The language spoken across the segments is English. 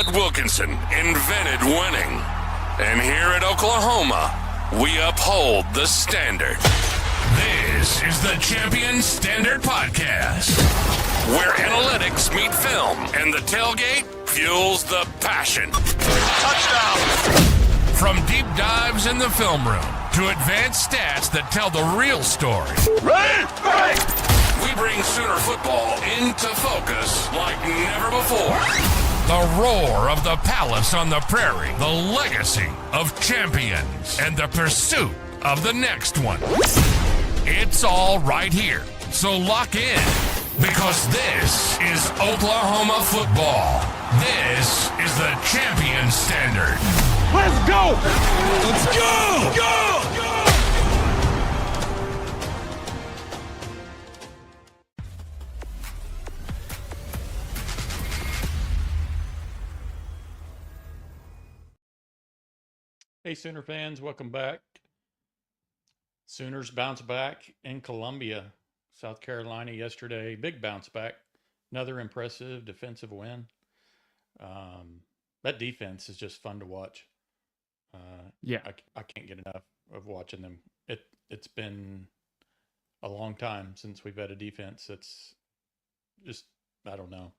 Bud Wilkinson invented winning. And here at Oklahoma, we uphold the standard. This is the Champion Standard Podcast, where analytics meet film and the tailgate fuels the passion. Touchdown! From deep dives in the film room to advanced stats that tell the real story. Ready? We bring Sooner football into focus like never before. The roar of the palace on the prairie, the legacy of champions, and the pursuit of the next one. It's all right here, so lock in, because this is Oklahoma football. This is the Champion Standard. Let's go! Let's go! Go! Hey, Sooner fans, welcome back. Sooners bounce back in Columbia, South Carolina yesterday. Big bounce back. Another impressive defensive win. That defense is just fun to watch. I can't get enough of watching them. It's been a long time since we've had a defense that's just, I don't know.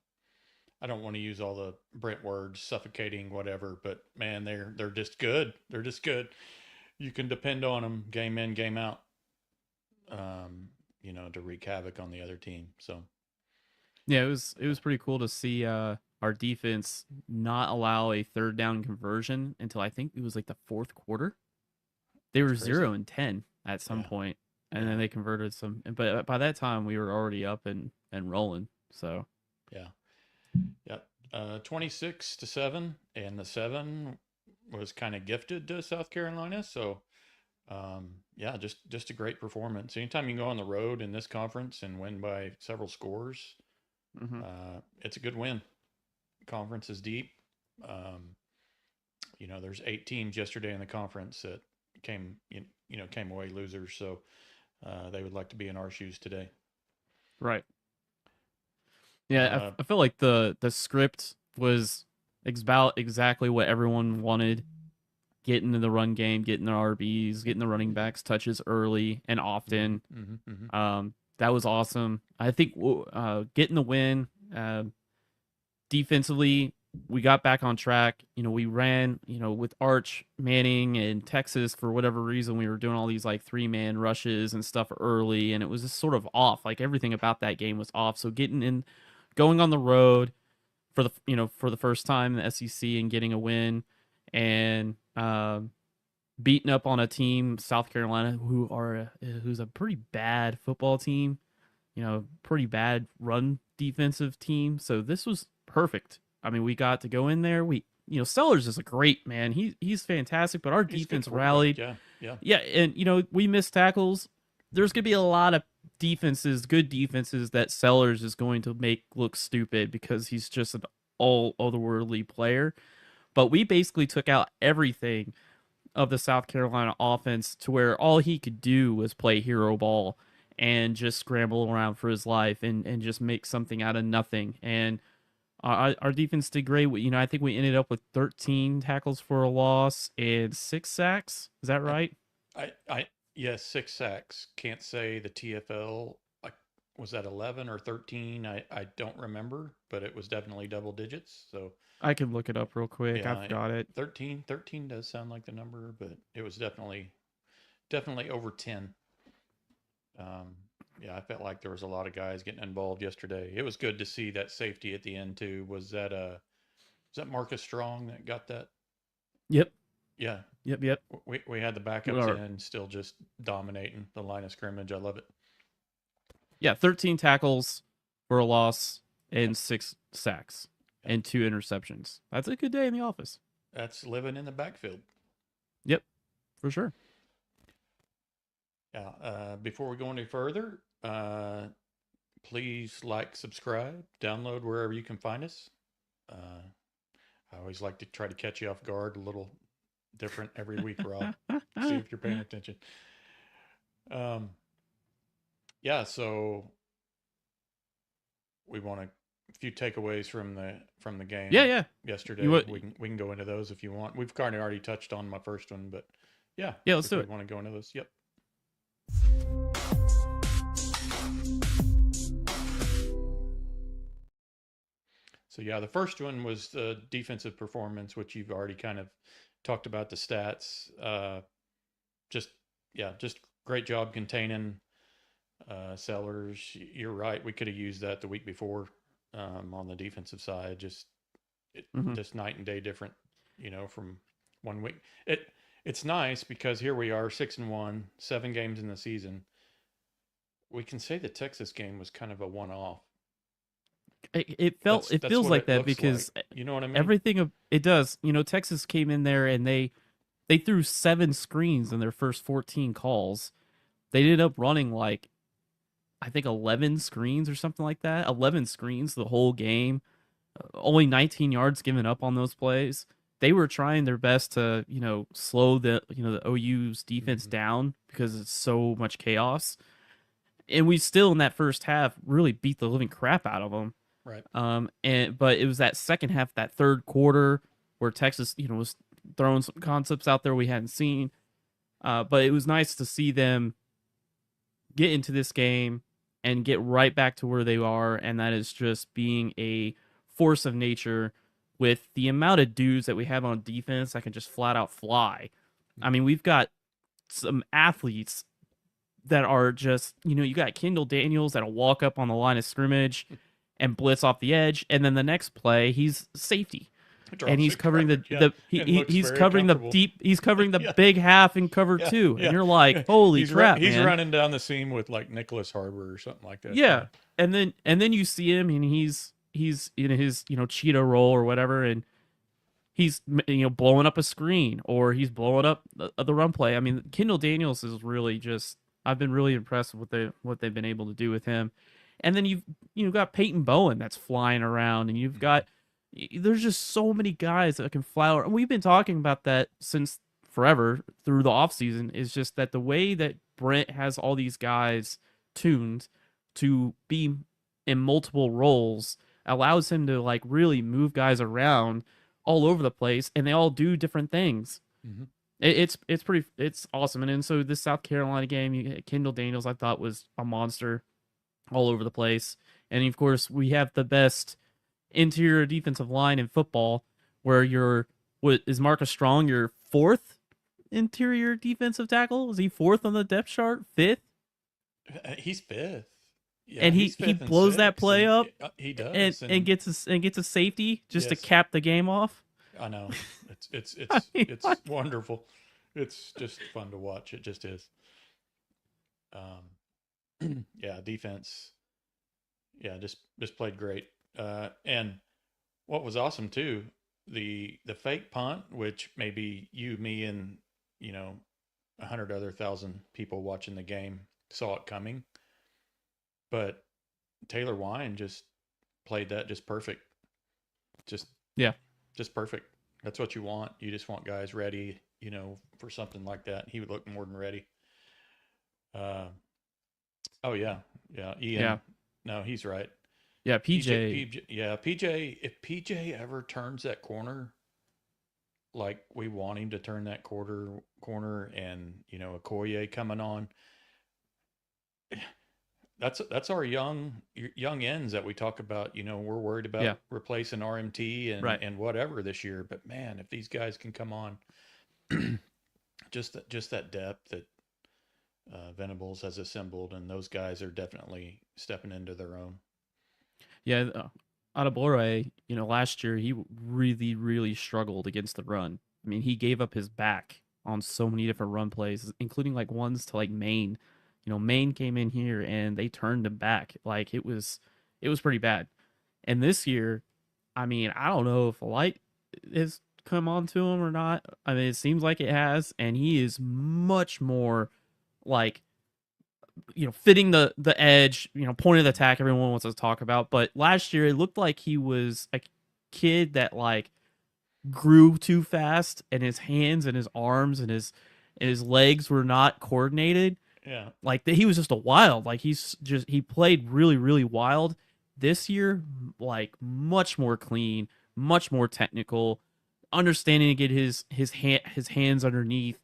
I don't want to use all the Brent words, suffocating, whatever, but man, they're just good. They're just good. You can depend on them game in, game out, to wreak havoc on the other team. So, yeah, it was pretty cool to see our defense not allow a third down conversion until I think it was like the fourth quarter. They were 0-10 at some point, and then they converted some. But by that time, we were already up and rolling. So, yeah. 26-7, and the 7 was kind of gifted to South Carolina. So, just a great performance. Anytime you can go on the road in this conference and win by several scores, it's a good win. Conference is deep. There's 8 teams yesterday in the conference that came away losers. So, they would like to be in our shoes today. Right. Yeah, I feel like the script was about exactly what everyone wanted. Getting in the run game, getting the RBs, getting the running backs touches early and often. That was awesome. I think getting the win defensively, we got back on track. We ran, with Arch Manning and Texas, for whatever reason, we were doing all these like 3-man rushes and stuff early, and it was just sort of off. Like everything about that game was off. So going on the road for the first time in the SEC and getting a win, and beating up on a team, South Carolina, who's a pretty bad football team, pretty bad run defensive team. So this was perfect. I mean, we got to go in there. Sellers is a great man. He's fantastic, but our defense rallied. Yeah, and we missed tackles. There's gonna be a lot of good defenses that Sellers is going to make look stupid because he's just an all otherworldly player. But we basically took out everything of the South Carolina offense to where all he could do was play hero ball and just scramble around for his life and just make something out of nothing. And our defense did great. I think we ended up with 13 tackles for a loss and 6 sacks. Is that right? Yes, 6 sacks. Can't say the TFL, was that 11 or 13? I don't remember, but it was definitely double digits. So I can look it up real quick. yeah, I've got it. 13 does sound like the number, but it was definitely over 10. I felt like there was a lot of guys getting involved yesterday. It was good to see that safety at the end too. Was that Marcus Strong that got that? Yep. Yeah. Yep. We had the backups in, still just dominating the line of scrimmage. I love it. Yeah, 13 tackles for a loss and 6 sacks and 2 interceptions. That's a good day in the office. That's living in the backfield. Yep, for sure. Yeah. Before we go any further, please like, subscribe, download wherever you can find us. I always like to try to catch you off guard a little different every week, Rob. See if you're paying attention. So we want to few takeaways from the game. Yeah. Yesterday. We can go into those if you want. We've kind of already touched on my first one, but yeah. Let's do it. Want to go into those? Yep. So yeah, the first one was the defensive performance, which you've already kind of talked about the stats. Just great job containing Sellers. You're right. We could have used that the week before on the defensive side. Just night and day different, from one week. It's nice because here we are, 6-1, 7 games in the season. We can say the Texas game was kind of a one-off. It feels like that because you know what I mean. Everything it does. Texas came in there and they threw 7 screens in their first 14 calls. They ended up running like, I think 11 screens or something like that. 11 screens the whole game. Only 19 yards given up on those plays. They were trying their best to, slow the OU's defense down because it's so much chaos. And we still in that first half really beat the living crap out of them. Right. But it was that second half, that third quarter where Texas, was throwing some concepts out there we hadn't seen. But it was nice to see them get into this game and get right back to where they are, and that is just being a force of nature with the amount of dudes that we have on defense that can just flat out fly. I mean, we've got some athletes that are just, you got Kendall Daniels that'll walk up on the line of scrimmage and blitz off the edge, and then the next play he's safety. And he's covering he's covering the deep, he's covering the big half in cover 2, and you're like, holy crap, he's man. running down the seam with like Nicholas Harbor or something like that. Yeah, and then you see him, and he's in his cheetah roll or whatever, and he's blowing up a screen or he's blowing up the run play. I mean, Kendall Daniels is really just, I've been really impressed with what they've been able to do with him. And then you've got Peyton Bowen that's flying around, and there's just so many guys that can fly around. And we've been talking about that since forever through the offseason. Is just that the way that Brent has all these guys tuned to be in multiple roles allows him to like really move guys around all over the place, and they all do different things. Mm-hmm. It's awesome. And then so this South Carolina game, Kendall Daniels I thought was a monster all over the place. And of course we have the best interior defensive line in football, where is Marcus Strong your 4th interior defensive tackle? Is he 4th on the depth chart? 5th? He's 5th. Yeah, and he blows that play up. He does, and gets a safety just to cap the game off. I know. It's wonderful. It's just fun to watch. It just is. Yeah, defense. Yeah, just played great. And what was awesome too, the fake punt, which maybe you, me, and 100 other thousand people watching the game saw it coming, but Taylor Wine just played that just perfect. Just perfect. That's what you want. You just want guys ready, for something like that. He would look more than ready. Oh yeah. Ian. Yeah. No, he's right. Yeah, PJ. PJ. If PJ ever turns that corner, like we want him to turn that corner, and Okoye coming on, that's our young ends that we talk about. We're worried about replacing RMT and whatever this year. But man, if these guys can come on, just that depth that Venables has assembled, and those guys are definitely stepping into their own. Yeah, Adebore, last year he really, really struggled against the run. I mean, he gave up his back on so many different run plays, including like ones to like Maine. Maine came in here and they turned him back. Like it was pretty bad. And this year, I mean, I don't know if a light has come on to him or not. I mean, it seems like it has, and he is much more like, fitting the edge, point of attack everyone wants to talk about. But last year it looked like he was a kid that like grew too fast, and his hands and his arms and his legs were not coordinated. Yeah. Like he was just a wild, like he played really, really wild. This year, like much more clean, much more technical, understanding to get his hands underneath,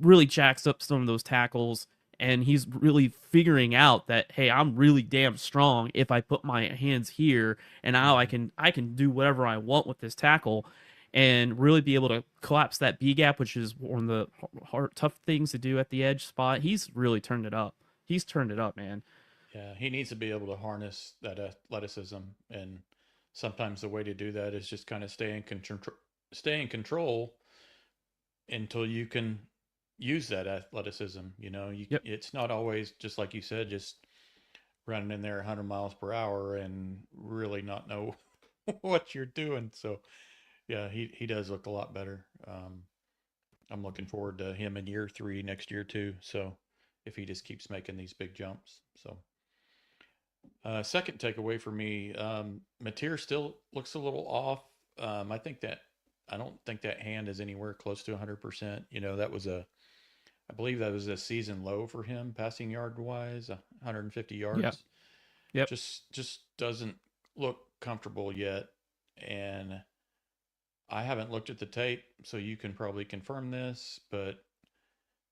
really jacks up some of those tackles, and he's really figuring out that, hey, I'm really damn strong if I put my hands here, and now I can do whatever I want with this tackle, and really be able to collapse that B gap, which is one of the tough things to do at the edge spot. He's really turned it up. He's turned it up, man. Yeah, he needs to be able to harness that athleticism, and sometimes the way to do that is just kind of stay in control until you can use that athleticism. It's not always, just like you said, just running in there 100 miles per hour and really not know what you're doing. So yeah, he does look a lot better. I'm looking forward to him in year 3 next year too. So if he just keeps making these big jumps. So second takeaway for me, Mateer still looks a little off. I don't think that hand is anywhere close to 100%. I believe that was a season low for him passing yard wise, 150 yards. Yep. Just doesn't look comfortable yet. And I haven't looked at the tape, so you can probably confirm this, but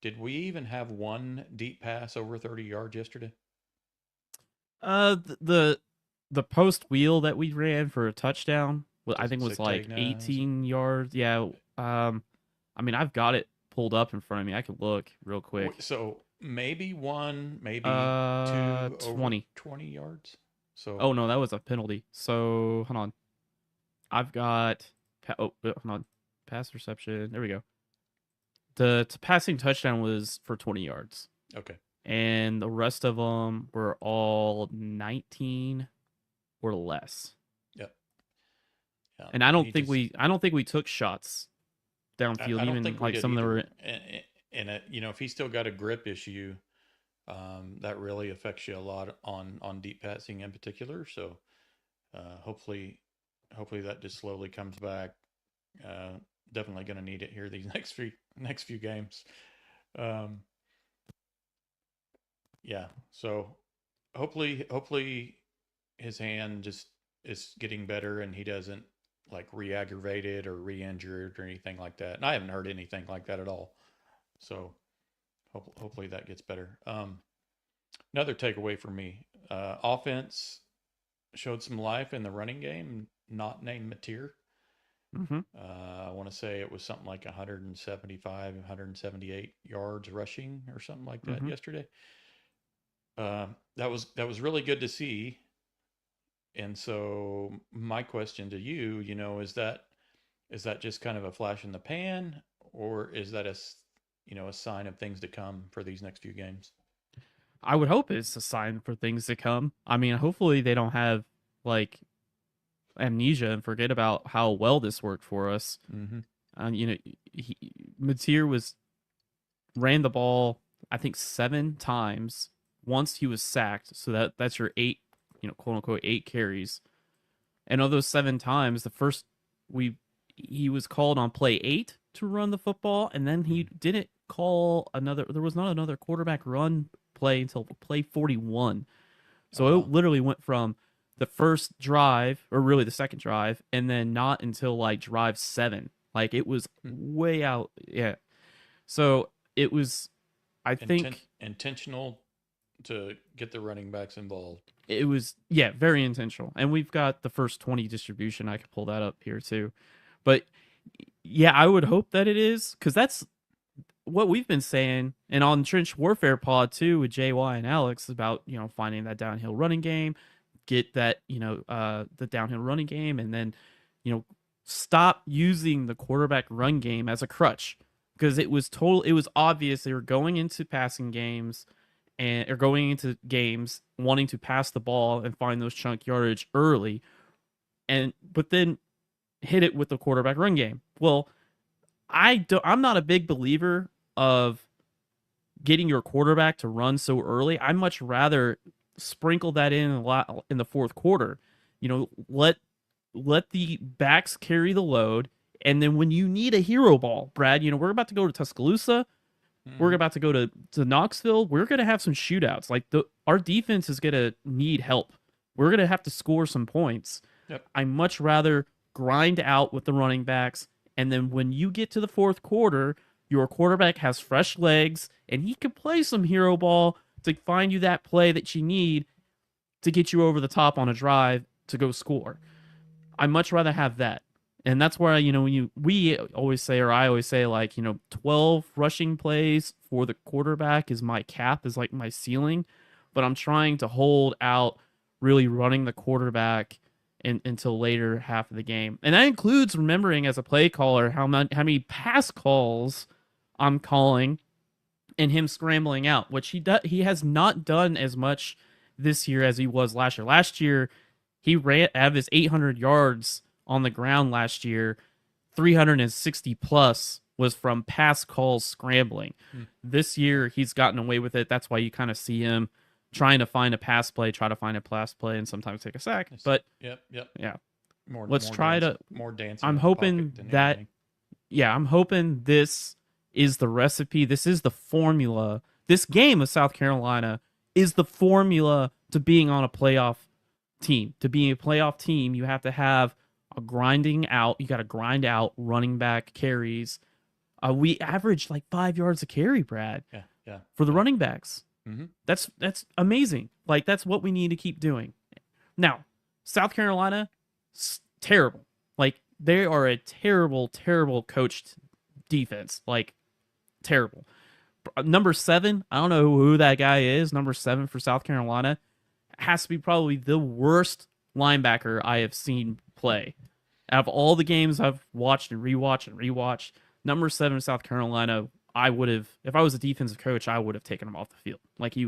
did we even have one deep pass over 30 yards yesterday? The post wheel that we ran for a touchdown, I think was like 18 yards. Yeah. I mean, I've got it pulled up in front of me. I could look real quick. So maybe one, maybe 20 yards. So oh no, that was a penalty. So hold on, I've got hold on, pass reception. There we go. The passing touchdown was for 20 yards. Okay. And the rest of them were all 19 or less. Yep. Yeah. And I don't think we took shots downfield, even like some of them were. And if he's still got a grip issue, that really affects you a lot on deep passing in particular. So hopefully that just slowly comes back. Definitely going to need it here these next few games. Yeah. So hopefully his hand just is getting better and he doesn't like re-aggravated or re-injured or anything like that. And I haven't heard anything like that at all. So hopefully that gets better. Another takeaway for me, offense showed some life in the running game, not named Mateer. Mm-hmm. I want to say it was something like 175, 178 yards rushing or something like that yesterday. That was really good to see. And so my question to you, is that just kind of a flash in the pan, or is that a sign of things to come for these next few games? I would hope it's a sign for things to come. I mean, hopefully they don't have like amnesia and forget about how well this worked for us. Mm-hmm. Mateer ran the ball, I think 7 times. Once he was sacked, so that's your 8, quote unquote 8 carries. And of those 7 times, the first he was called on play 8 to run the football, and then he didn't call another. There was not another quarterback run play until play 41. So it literally went from the first drive, or really the second drive, and then not until like drive 7. Like it was way out. Yeah. So it was, I think, intentional to get the running backs involved. It was, yeah, very intentional. And we've got the first 20 distribution. I could pull that up here too. But yeah, I would hope that it is, because that's what we've been saying. And on Trench Warfare Pod too, with JY and Alex, about, finding that downhill running game, get that, the downhill running game, and then, stop using the quarterback run game as a crutch, because it was obvious they were going into passing games or going into games wanting to pass the ball and find those chunk yardage early, but then hit it with the quarterback run game. Well, I'm not a big believer of getting your quarterback to run so early. I'd much rather sprinkle that in a lot in the fourth quarter. Let the backs carry the load, and then when you need a hero ball, Brad, we're about to go to Tuscaloosa. We're about to go to Knoxville. We're going to have some shootouts. Like our defense is going to need help. we're going to have to score some points. Yep. I much rather grind out with the running backs. And then when you get to the fourth quarter, your quarterback has fresh legs and he can play some hero ball to find you that play that you need to get you over the top on a drive to go score. I much rather have that. And that's where, we always say, or I always say, 12 rushing plays for the quarterback is my cap, is like my ceiling. But I'm trying to hold out really running the quarterback until later half of the game. And that includes remembering as a play caller how many pass calls I'm calling and him scrambling out, which he has not done as much this year as he was last year. Last year, he ran out of his 800 yards on the ground last year, 360 plus was from pass calls scrambling. This year, he's gotten away with it. That's why you kind of see him trying to find a pass play, and sometimes take a sack. But yeah. Let's try to more dancing. I'm hoping that anything. I'm hoping this is the recipe. This is the formula. This game of South Carolina is the formula to being on a playoff team. To be a playoff team, you have to have a grinding out. You got to grind out running back carries. We averaged like 5 yards a carry, Brad. Yeah. For the running backs. Mm-hmm. That's amazing. Like, that's what we need to keep doing. Now, South Carolina, terrible. Like, they are a terrible, terrible coached defense. Like, terrible. Number 7, I don't know who that guy is. Number 7 for South Carolina has to be probably the worst linebacker I have seen play. Out of all the games I've watched and rewatched, number 7 South Carolina, I would have, if I was a defensive coach, I would have taken him off the field. Like, he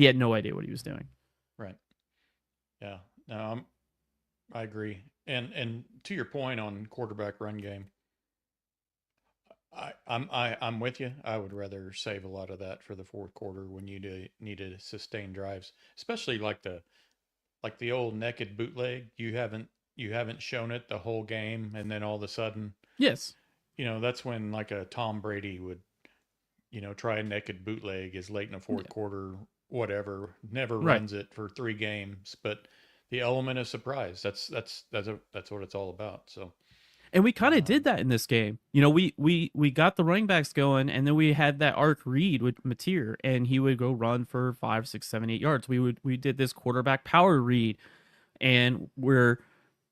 had no idea what he was doing. Right. Yeah. No, I agree. And to your point on quarterback run game, I'm with you. I would rather save a lot of that for the fourth quarter when you need to sustain drives, especially like the old naked bootleg. You haven't shown it the whole game, and then all of a sudden, yes, that's when like a Tom Brady would, try a naked bootleg as late in the fourth quarter, whatever. Never runs it for 3 games, but the element of surprise. That's what it's all about. So. And we kind of did that in this game. We got the running backs going, and then we had that arc read with Mateer, and he would go run for 5, 6, 7, 8 yards. We did this quarterback power read, and we're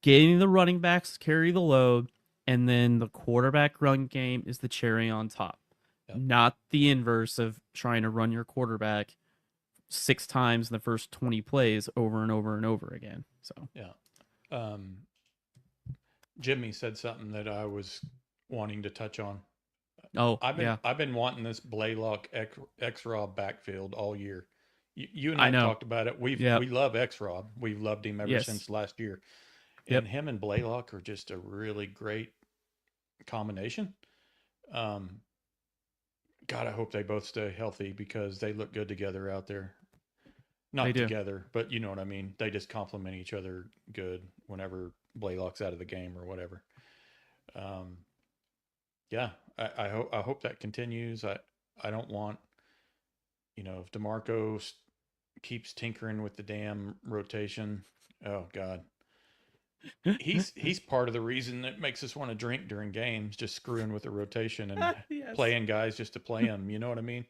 getting the running backs to carry the load, and then the quarterback run game is the cherry on top, not the inverse of trying to run your quarterback 6 times in the first 20 plays over and over and over again. So Jimmy said something that I was wanting to touch on. Oh, I've been wanting this Blaylock X-Rob backfield all year. You and I talked about it. We love X-Rob. We've loved him ever since last year. And him and Blaylock are just a really great combination. God, I hope they both stay healthy because they look good together out there. Not together, but you know what I mean. They just complement each other good whenever Blaylock's out of the game or whatever. I hope that continues. I don't want, if DeMarco keeps tinkering with the damn rotation. Oh God, he's part of the reason that makes us want to drink during games, just screwing with the rotation and playing guys just to play them. You know what I mean?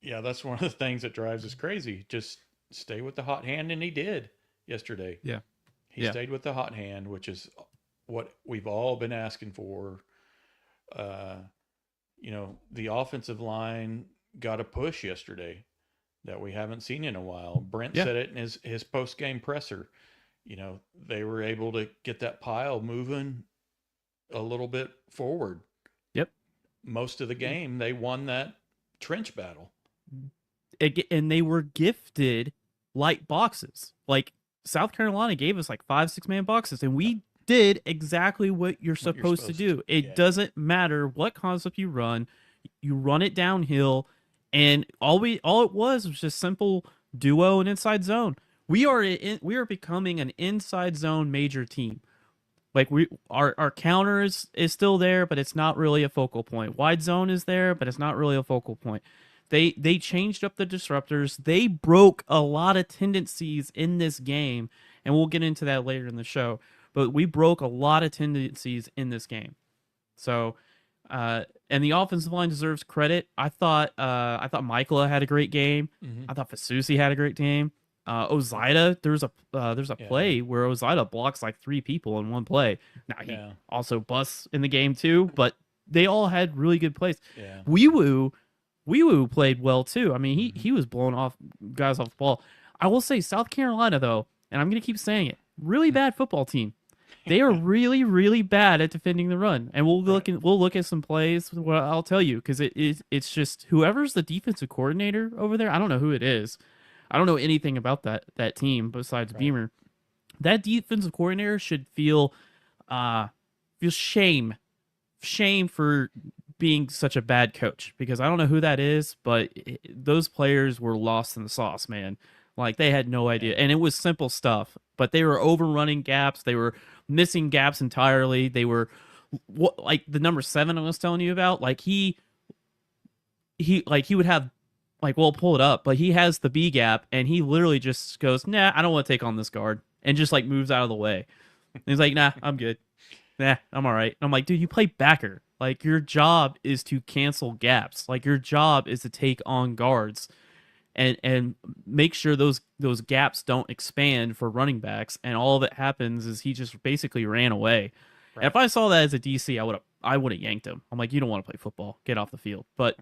That's one of the things that drives us crazy. Just stay with the hot hand, and he did yesterday. Yeah. He stayed with the hot hand, which is what we've all been asking for. The offensive line got a push yesterday that we haven't seen in a while. Brent said it in his post-game presser. They were able to get that pile moving a little bit forward. Yep. Most of the game, they won that trench battle. And they were gifted light boxes. Like, South Carolina gave us like 5, 6 man boxes, and we did exactly what you're supposed to do. It doesn't matter what concept you run it downhill, and all it was just simple duo and inside zone. We are becoming an inside zone major team. Like, our counter is still there, but it's not really a focal point. Wide zone is there, but it's not really a focal point. They changed up the disruptors. They broke a lot of tendencies in this game, and we'll get into that later in the show. But we broke a lot of tendencies in this game. So, and the offensive line deserves credit. I thought Michaela had a great game. I thought Fasusi had a great game. Ozida, there's a play where Ozida blocks like 3 people in one play. Now he also busts in the game too, but they all had really good plays. Yeah. Wee played well too. I mean, he was blowing off guys off the ball. I will say South Carolina though, and I'm gonna keep saying it, really bad football team. They are really, really bad at defending the run, and we'll look at some plays. Well, I'll tell you because it's just whoever's the defensive coordinator over there. I don't know who it is. I don't know anything about that team besides Beamer. That defensive coordinator should feel shame for being such a bad coach, because I don't know who that is, but those players were lost in the sauce, man. Like they had no idea, and it was simple stuff, but they were overrunning gaps. They were missing gaps entirely. They were like the number 7 I was telling you about. Like he would have, like, we'll pull it up, but he has the B gap, and he literally just goes, "Nah, I don't want to take on this guard," and just like moves out of the way. And he's like, "Nah, I'm good. Nah, I'm all right." And I'm like, dude, you play backer. Like your job is to cancel gaps. Like your job is to take on guards and make sure those gaps don't expand for running backs. And all that happens is he just basically ran away. Right. And if I saw that as a DC, I would have yanked him. I'm like, you don't want to play football. Get off the field. But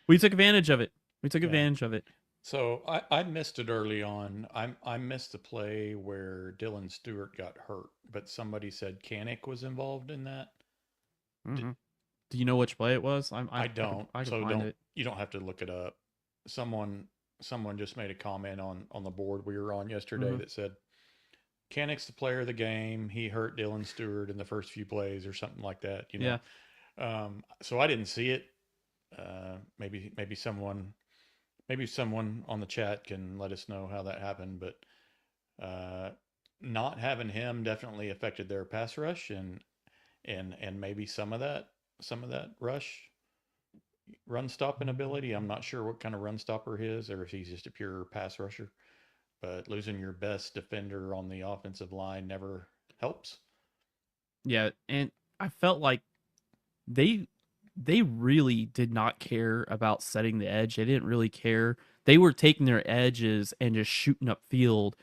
we took advantage of it. Advantage of it. So I missed it early on. I missed the play where Dylan Stewart got hurt, but somebody said Kanik was involved in that. Mm-hmm. Do you know which play it was? I don't. I can so find it. You don't have to look it up. Someone just made a comment on the board we were on yesterday that said Kanik's the player of the game. He hurt Dylan Stewart in the first few plays or something like that. You know. Yeah. So I didn't see it. Maybe someone on the chat can let us know how that happened, but not having him definitely affected their pass rush and maybe some of that run stopping ability. I'm not sure what kind of run stopper he is, or if he's just a pure pass rusher, but losing your best defender on the offensive line never helps. Yeah. And I felt like they really did not care about setting the edge. They didn't really care. They were taking their edges and just shooting up field,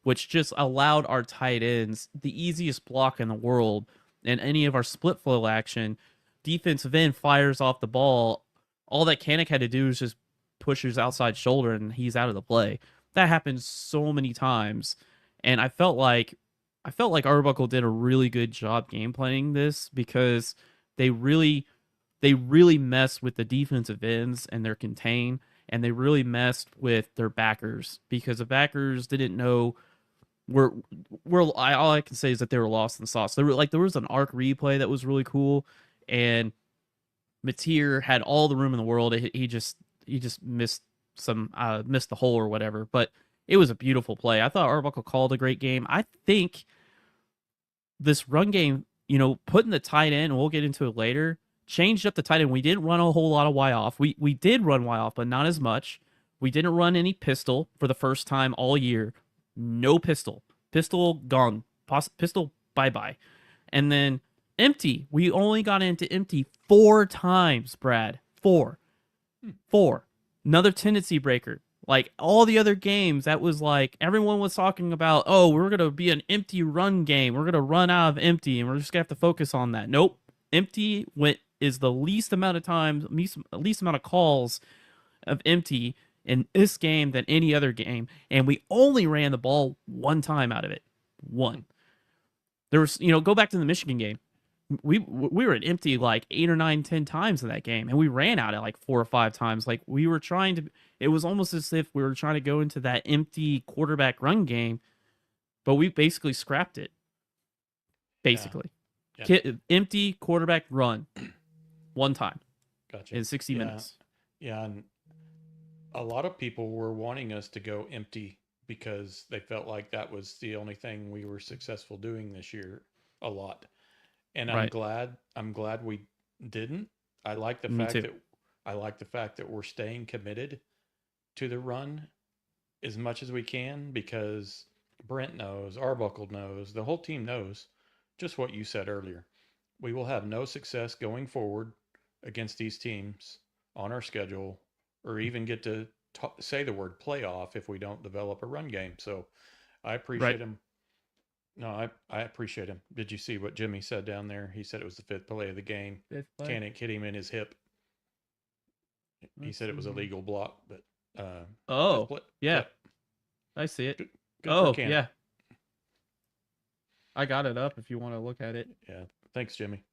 which just allowed our tight ends the easiest block in the world. And any of our split flow action, defensive end fires off the ball. All that Kanik had to do is just push his outside shoulder and he's out of the play. That happens so many times. And I felt like Arbuckle did a really good job game planning this, because they really messed with the defensive ends and their contain, and they really messed with their backers, because the backers didn't know all I can say is that they were lost in the sauce. There was an arc replay that was really cool, and Mateer had all the room in the world. He just missed the hole or whatever, but it was a beautiful play. I thought Arbuckle called a great game. I think this run game, putting the tight end, and we'll get into it later, changed up the tight end. We didn't run a whole lot of Y off. We did run Y off, but not as much. We didn't run any pistol for the first time all year. No pistol. Pistol gone. Pistol bye-bye. And then empty. We only got into empty 4 times, Brad. 4. Another tendency breaker. Like all the other games, that was like everyone was talking about, oh, we're going to be an empty run game. We're going to run out of empty, and we're just going to have to focus on that. Nope. Empty is the least amount of times, least amount of calls of empty in this game than any other game, and we only ran the ball 1 time out of it. 1. There was, go back to the Michigan game. We were at empty like 8 or 9, 10 times in that game, and we ran out at like 4 or 5 times. Like we were trying to. It was almost as if we were trying to go into that empty quarterback run game, but we basically scrapped it. Basically, empty quarterback run 1 time. Gotcha. In 60 minutes. Yeah, and a lot of people were wanting us to go empty because they felt like that was the only thing we were successful doing this year a lot. And I'm glad we didn't. I like the fact I like the fact that we're staying committed to the run as much as we can, because Brent knows, Arbuckle knows, the whole team knows just what you said earlier. We will have no success going forward against these teams on our schedule, or even get to say the word playoff if we don't develop a run game. So I appreciate him. No, I appreciate him. Did you see what Jimmy said down there? He said it was the 5th play of the game. Cannick hit him in his hip. He said it was a legal block, but yeah, I see it. Good for Cannick. Yeah, I got it up if you want to look at it. Yeah, thanks, Jimmy.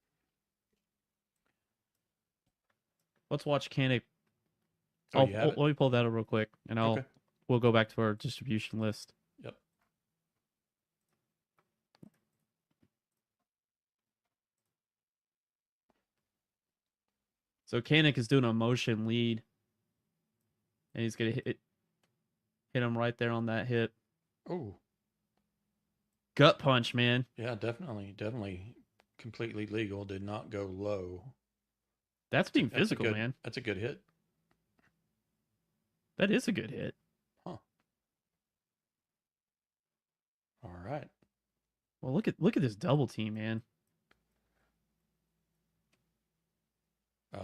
Let's watch Cannick. Let me pull that up real quick, and we'll go back to our distribution list. Yep. So Cannick is doing a motion lead, and he's gonna hit him right there on that hip. Oh, gut punch, man. Yeah, definitely completely legal. Did not go low. That's being physical, man. That's a good hit. That is a good hit. Huh. All right. Well, look at this double team, man.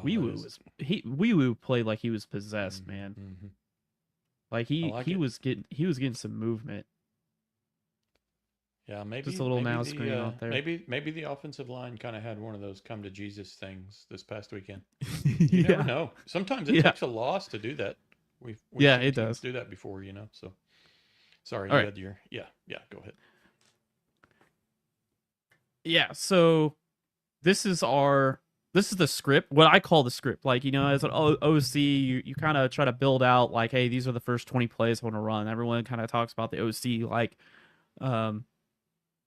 Wee Woo played like he was possessed, man. Mm-hmm. Like he was getting some movement. Yeah, maybe just a little now screen out there. Maybe the offensive line kind of had one of those come to Jesus things this past weekend. You never know. Sometimes it takes a loss to do that. We've it does do that before, you know. So sorry, you had your go ahead. Yeah, so this is the script, what I call the script. Like, you know, as an OC, you kind of try to build out like, hey, these are the first 20 plays I want to run. Everyone kind of talks about the OC like, you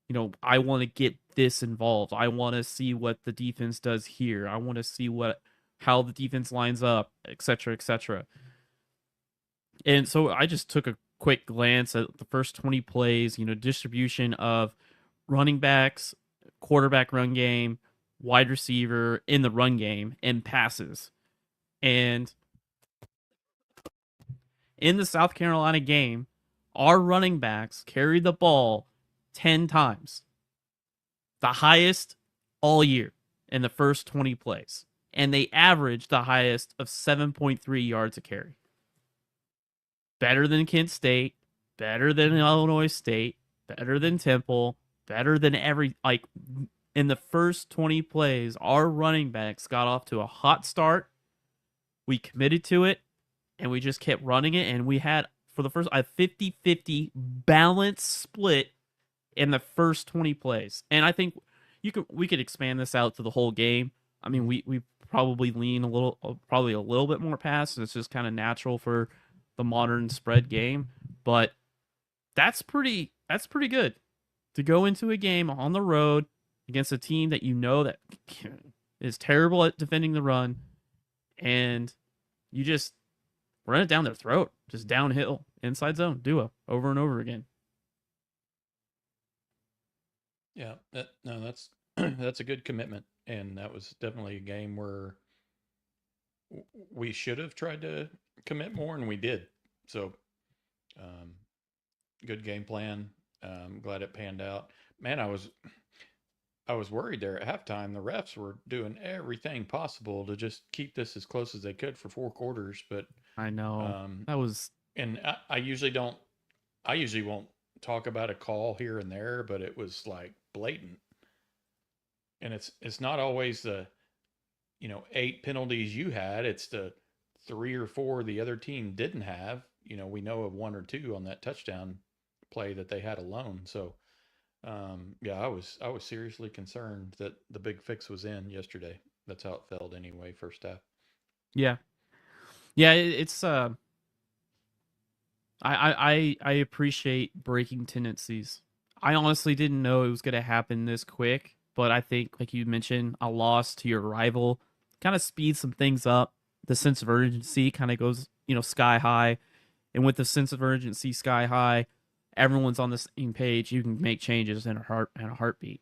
know, I want to get this involved. I want to see what the defense does here. I want to see how the defense lines up, etc., etc. And so I just took a quick glance at the first 20 plays, you know, distribution of running backs, quarterback run game, wide receiver in the run game, and passes. And in the South Carolina game, our running backs carried the ball 10 times. The highest all year in the first 20 plays. And they averaged the highest of 7.3 yards a carry. Better than Kent State, better than Illinois State, better than Temple, better than in the first 20 plays, our running backs got off to a hot start. We committed to it, and we just kept running it, and we had, for the first, a 50-50 balanced split in the first 20 plays. And I think we could expand this out to the whole game. I mean, we probably lean a little bit more pass, and it's just kind of natural for the modern spread game, but that's pretty good to go into a game on the road against a team that you know that is terrible at defending the run, and you just run it down their throat, just downhill, inside zone, duo, over and over again. Yeah, that's that's a good commitment, and that was definitely a game where we should have tried to commit more, and we did. So, good game plan. Glad it panned out. Man, I was worried there at halftime. The refs were doing everything possible to just keep this as close as they could for 4 quarters. But I know that was, and I usually won't talk about a call here and there, but it was like blatant. And it's not always the, 8 penalties you had. It's the 3 or 4 the other team didn't have. We know of 1 or 2 on that touchdown play that they had alone. So, I was seriously concerned that the big fix was in yesterday. That's how it felt anyway, first half. Yeah. It's I appreciate breaking tendencies. I honestly didn't know it was going to happen this quick, but I think, like you mentioned, a loss to your rival kind of speeds some things up. The sense of urgency kind of goes, sky high. And with the sense of urgency sky high, everyone's on the same page. You can make changes in a heartbeat.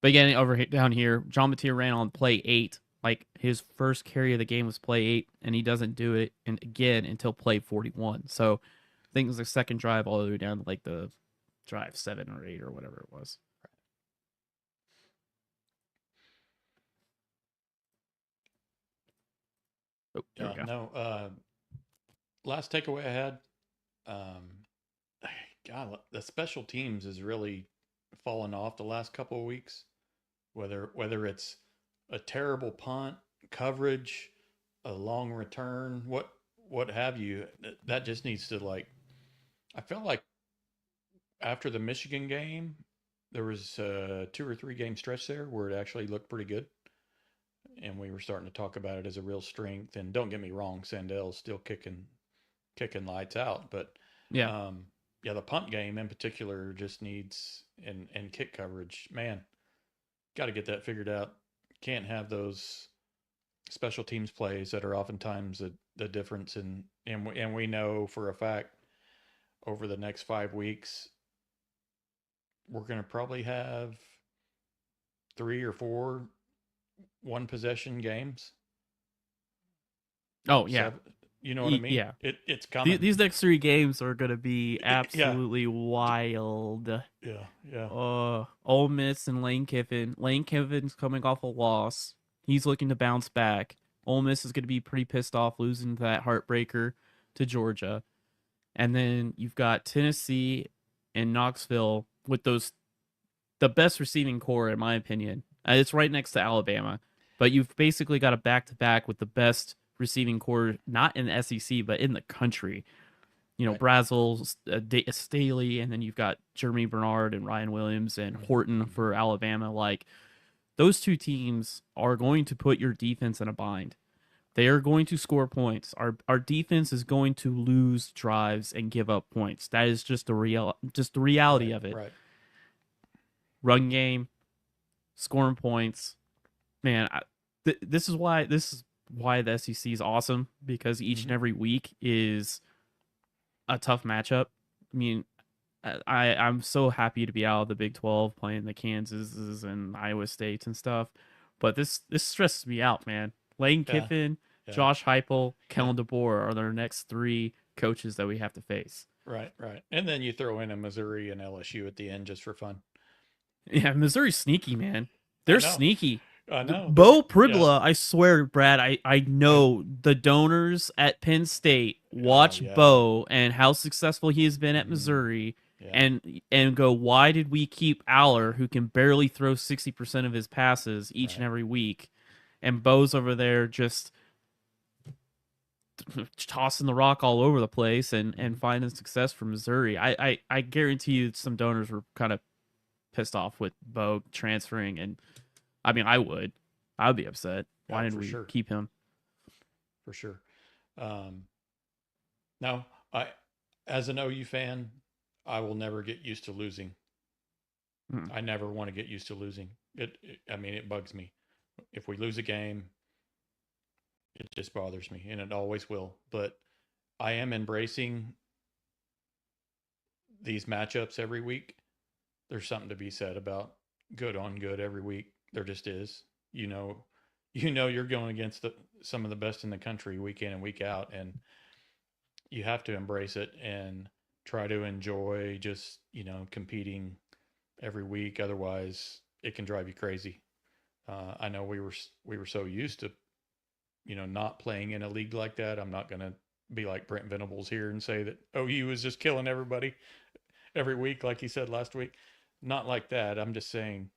But again, down here, John Mateer ran on play 8 Like his first carry of the game was play 8, and he doesn't do it again until play 41. So I think it was the second drive all the way down to like the drive 7 or 8 or whatever it was. Oh, there we go. No. Last takeaway I had, God, the special teams has really fallen off the last couple of weeks. Whether it's a terrible punt, coverage, a long return, what have you, that just needs to like. I felt like after the Michigan game, there was a 2 or 3 game stretch there where it actually looked pretty good. And we were starting to talk about it as a real strength. And don't get me wrong, Sandell's still kicking lights out. But Yeah. the punt game in particular just needs and kick coverage. Man, got to get that figured out. Can't have those special teams plays that are oftentimes the difference. And we know for a fact over the next 5 weeks, we're going to probably have 3 or 4 one possession games. Oh, yeah. You know what I mean? Yeah. It's coming. These next 3 games are going to be absolutely wild. Yeah. Ole Miss and Lane Kiffin. Lane Kiffin's coming off a loss. He's looking to bounce back. Ole Miss is going to be pretty pissed off losing that heartbreaker to Georgia. And then you've got Tennessee and Knoxville with the best receiving core, in my opinion. It's right next to Alabama. But you've basically got a back-to-back with the best receiving core, not in the SEC, but in the country. You know, right. Brazzell, Staley, and then you've got Jeremy Bernard and Ryan Williams and Horton for Alabama. Like, those 2 teams are going to put your defense in a bind. They are going to score points. Our defense is going to lose drives and give up points. That is just the reality of it. Right. Run game, scoring points. Man, this is why the SEC is awesome, because each and every week is a tough matchup. I mean, I'm so happy to be out of the Big 12 playing the Kansases and Iowa States and stuff, but this stresses me out, man. Lane Kiffin, Josh Heupel, Kellen DeBoer are their next 3 coaches that we have to face. Right. And then you throw in a Missouri and LSU at the end just for fun. Yeah, Missouri's sneaky, man. They're sneaky. I know. Bo Pribla, I swear, Brad, I know the donors at Penn State watch Bo and how successful he has been at Missouri and go, why did we keep Aller, who can barely throw 60% of his passes each and every week, and Bo's over there just tossing the rock all over the place and finding success for Missouri. I guarantee you some donors were kind of pissed off with Bo transferring, and I mean, I would be upset. Why didn't we keep him? For sure. Now, as an OU fan, I will never get used to losing. I never want to get used to losing. It bugs me. If we lose a game, it just bothers me, and it always will. But I am embracing these matchups every week. There's something to be said about good on good every week. There just is. You know you're going against some of the best in the country week in and week out, and you have to embrace it and try to enjoy just, competing every week. Otherwise, it can drive you crazy. I know we were so used to, not playing in a league like that. I'm not going to be like Brent Venables here and say that OU is just killing everybody every week, like he said last week. Not like that. I'm just saying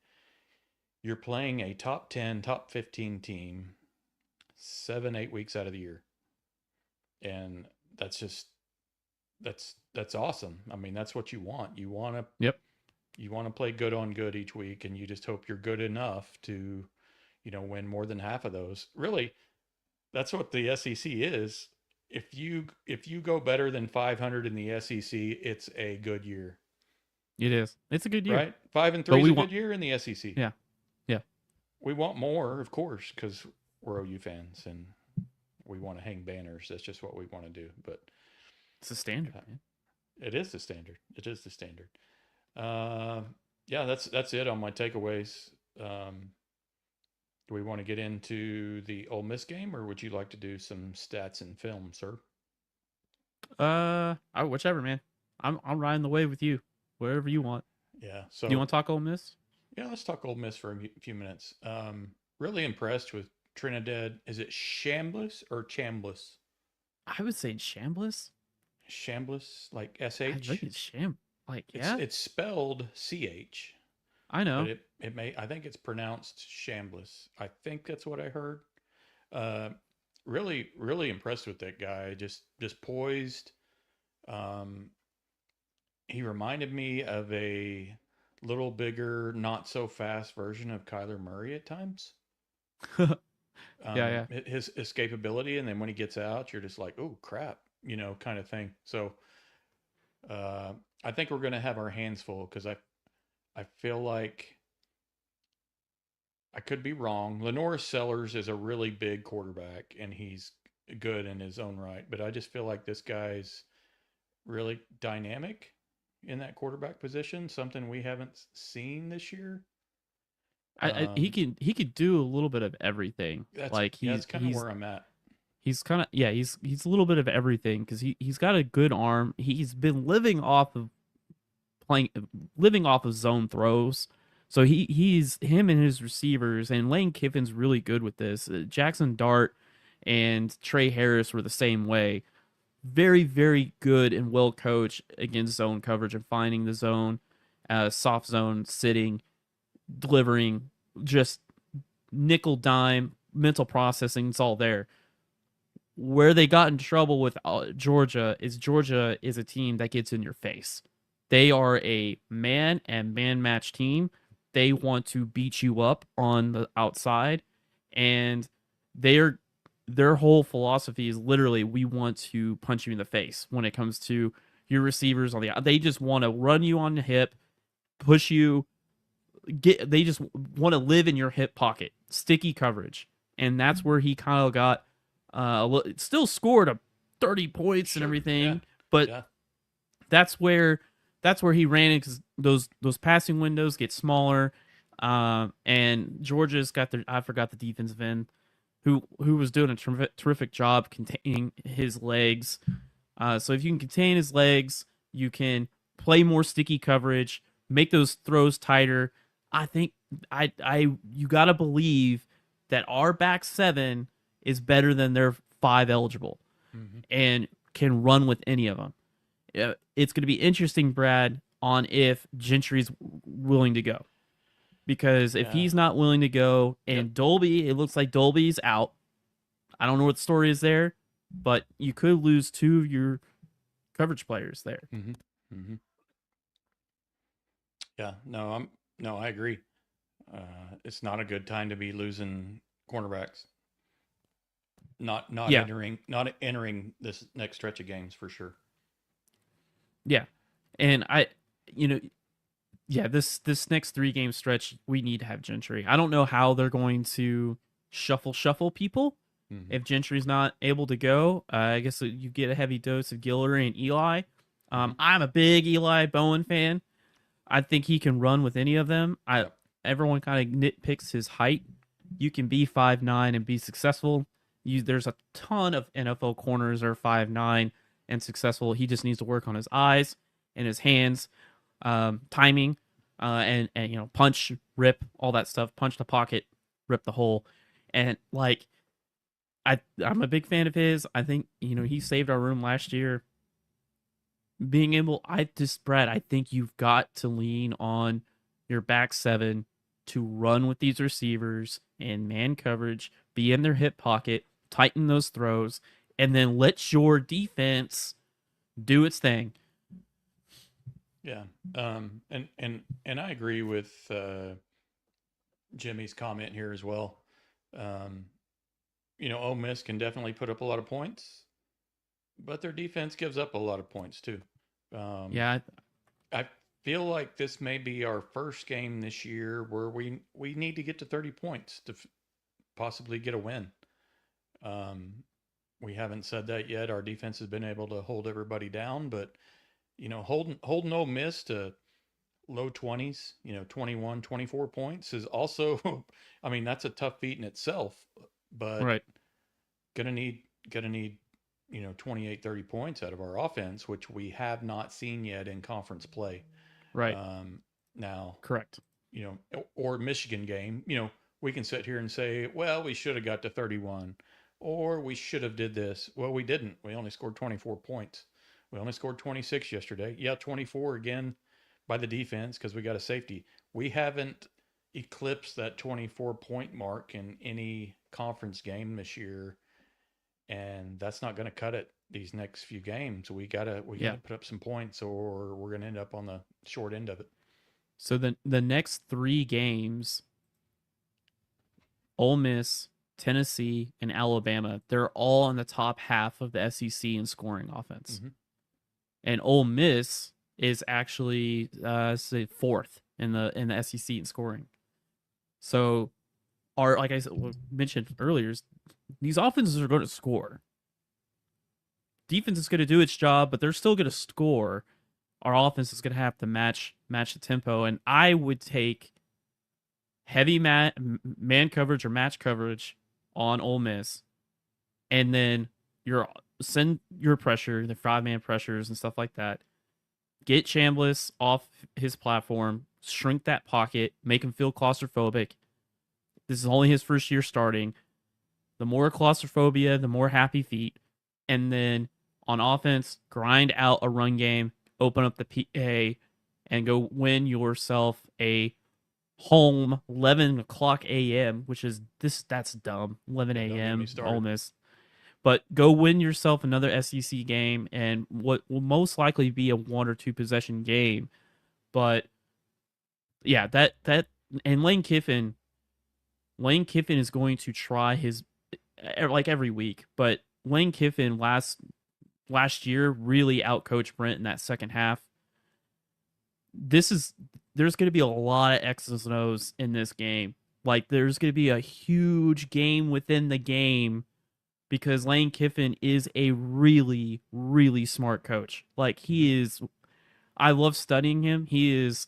you're playing a top 10, top 15 team 7-8 weeks out of the year. And that's awesome. I mean, that's what you want. You want to play good on good each week, and you just hope you're good enough to, win more than half of those. Really, that's what the SEC is. If you go better than 500 in the SEC, it's a good year. It is. It's a good year. Right? 5-3 is a good year in the SEC. Yeah. We want more, of course, because we're OU fans and we want to hang banners. That's just what we want to do. But it's the standard, man. It is the standard. That's it on my takeaways. Do we want to get into the Ole Miss game, or would you like to do some stats and film, sir? Whichever, man. I'm riding the wave with you. Wherever you want. Yeah. Do you want to talk Ole Miss? Yeah, let's talk Ole Miss for a few minutes. Really impressed with Trinidad. Is it Shambliss or Chambliss? I was saying Shambliss. Shambliss, like I SH? think it's Like, yeah. It's spelled CH. I know. But I think it's pronounced Shambliss. I think that's what I heard. Really, really impressed with that guy. Just poised. He reminded me of a little bigger, not so fast version of Kyler Murray at times. Yeah. His escapability, and then when he gets out, you're just like, oh crap, kind of thing. So I think we're going to have our hands full, because I feel like, I could be wrong, Lenore Sellers is a really big quarterback, and he's good in his own right, but I just feel like this guy's really dynamic in that quarterback position, something we haven't seen this year. He could do a little bit of everything. That's kind of where I'm at. He's kind of he's a little bit of everything, because he's got a good arm. He's been living off of zone throws. So him and his receivers, and Lane Kiffin's really good with this. Jackson Dart and Trey Harris were the same way. Very, very good and well coached against zone coverage and finding the zone, soft zone, sitting, delivering, just nickel dime, mental processing. It's all there. Where they got in trouble with Georgia is a team that gets in your face. They are a man and man match team. They want to beat you up on the outside, and their whole philosophy is literally, we want to punch you in the face when it comes to your receivers on the. They just want to run you on the hip, push you. They just want to live in your hip pocket, sticky coverage, and that's where he kind of got. Still scored 30 points and everything, but that's where he ran in, because those passing windows get smaller. And Georgia's got I forgot the defensive end who was doing a terrific job containing his legs. So if you can contain his legs, you can play more sticky coverage, make those throws tighter. I think you got to believe that our back seven is better than their 5 eligible, and can run with any of them. It's going to be interesting, Brad, on if Gentry's willing to go. Because if he's not willing to go, and Dolby, it looks like Dolby's out. I don't know what the story is there, but you could lose 2 of your coverage players there. Yeah, no, I agree. It's not a good time to be losing cornerbacks. Not entering this next stretch of games, for sure. Yeah. And this next 3-game stretch, we need to have Gentry. I don't know how they're going to shuffle people. If Gentry's not able to go, I guess you get a heavy dose of Guillory and Eli. I'm a big Eli Bowen fan. I think he can run with any of them. Everyone kind of nitpicks his height. You can be 5'9" and be successful. There's a ton of NFL corners that are 5'9" and successful. He just needs to work on his eyes and his hands, timing, and punch, rip, all that stuff. Punch the pocket, rip the hole, and I'm a big fan of his. I think he saved our room last year. Brad, I think you've got to lean on your back seven to run with these receivers in man coverage, be in their hip pocket, tighten those throws, and then let your defense do its thing. Yeah. And I agree with Jimmy's comment here as well. Ole Miss can definitely put up a lot of points, but their defense gives up a lot of points too. I feel like this may be our first game this year where we need to get to 30 points to possibly get a win. We haven't said that yet. Our defense has been able to hold everybody down, but holding Ole Miss to low 20s, 21, 24 points is also, I mean, that's a tough feat in itself, but Right. gonna need 28, 30 points out of our offense, which we have not seen yet in conference play. Right. Now, Correct. or Michigan game, we can sit here and say, well, we should have got to 31 or we should have did this. Well, we didn't. We only scored 24 points. We only scored 26 yesterday. Yeah, 24 again by the defense because we got a safety. We haven't eclipsed that 24-point mark in any conference game this year, and that's not going to cut it these next few games. We gotta put up some points, or we're going to end up on the short end of it. So the next 3 games, Ole Miss, Tennessee, and Alabama, they're all in the top half of the SEC in scoring offense. Mm-hmm. And Ole Miss is actually say 4th in the SEC in scoring. So, like I mentioned earlier, these offenses are going to score. Defense is going to do its job, but they're still going to score. Our offense is going to have to match the tempo, and I would take heavy man coverage or match coverage on Ole Miss, and then send your pressure, the 5-man pressures and stuff like that. Get Chambliss off his platform, shrink that pocket, make him feel claustrophobic. This is only his first year starting. The more claustrophobia, the more happy feet. And then on offense, grind out a run game, open up the PA, and go win yourself a home 11 o'clock a.m., which is that's dumb. 11 a.m. Ole Miss. But go win yourself another SEC game and what will most likely be a 1 or 2 possession game. But yeah, that and Lane Kiffin is going to try his, like every week, but Lane Kiffin last year really outcoached Brent in that second half. There's going to be a lot of X's and O's in this game. Like there's going to be a huge game within the game because Lane Kiffin is a really, really smart coach. Like I love studying him. He's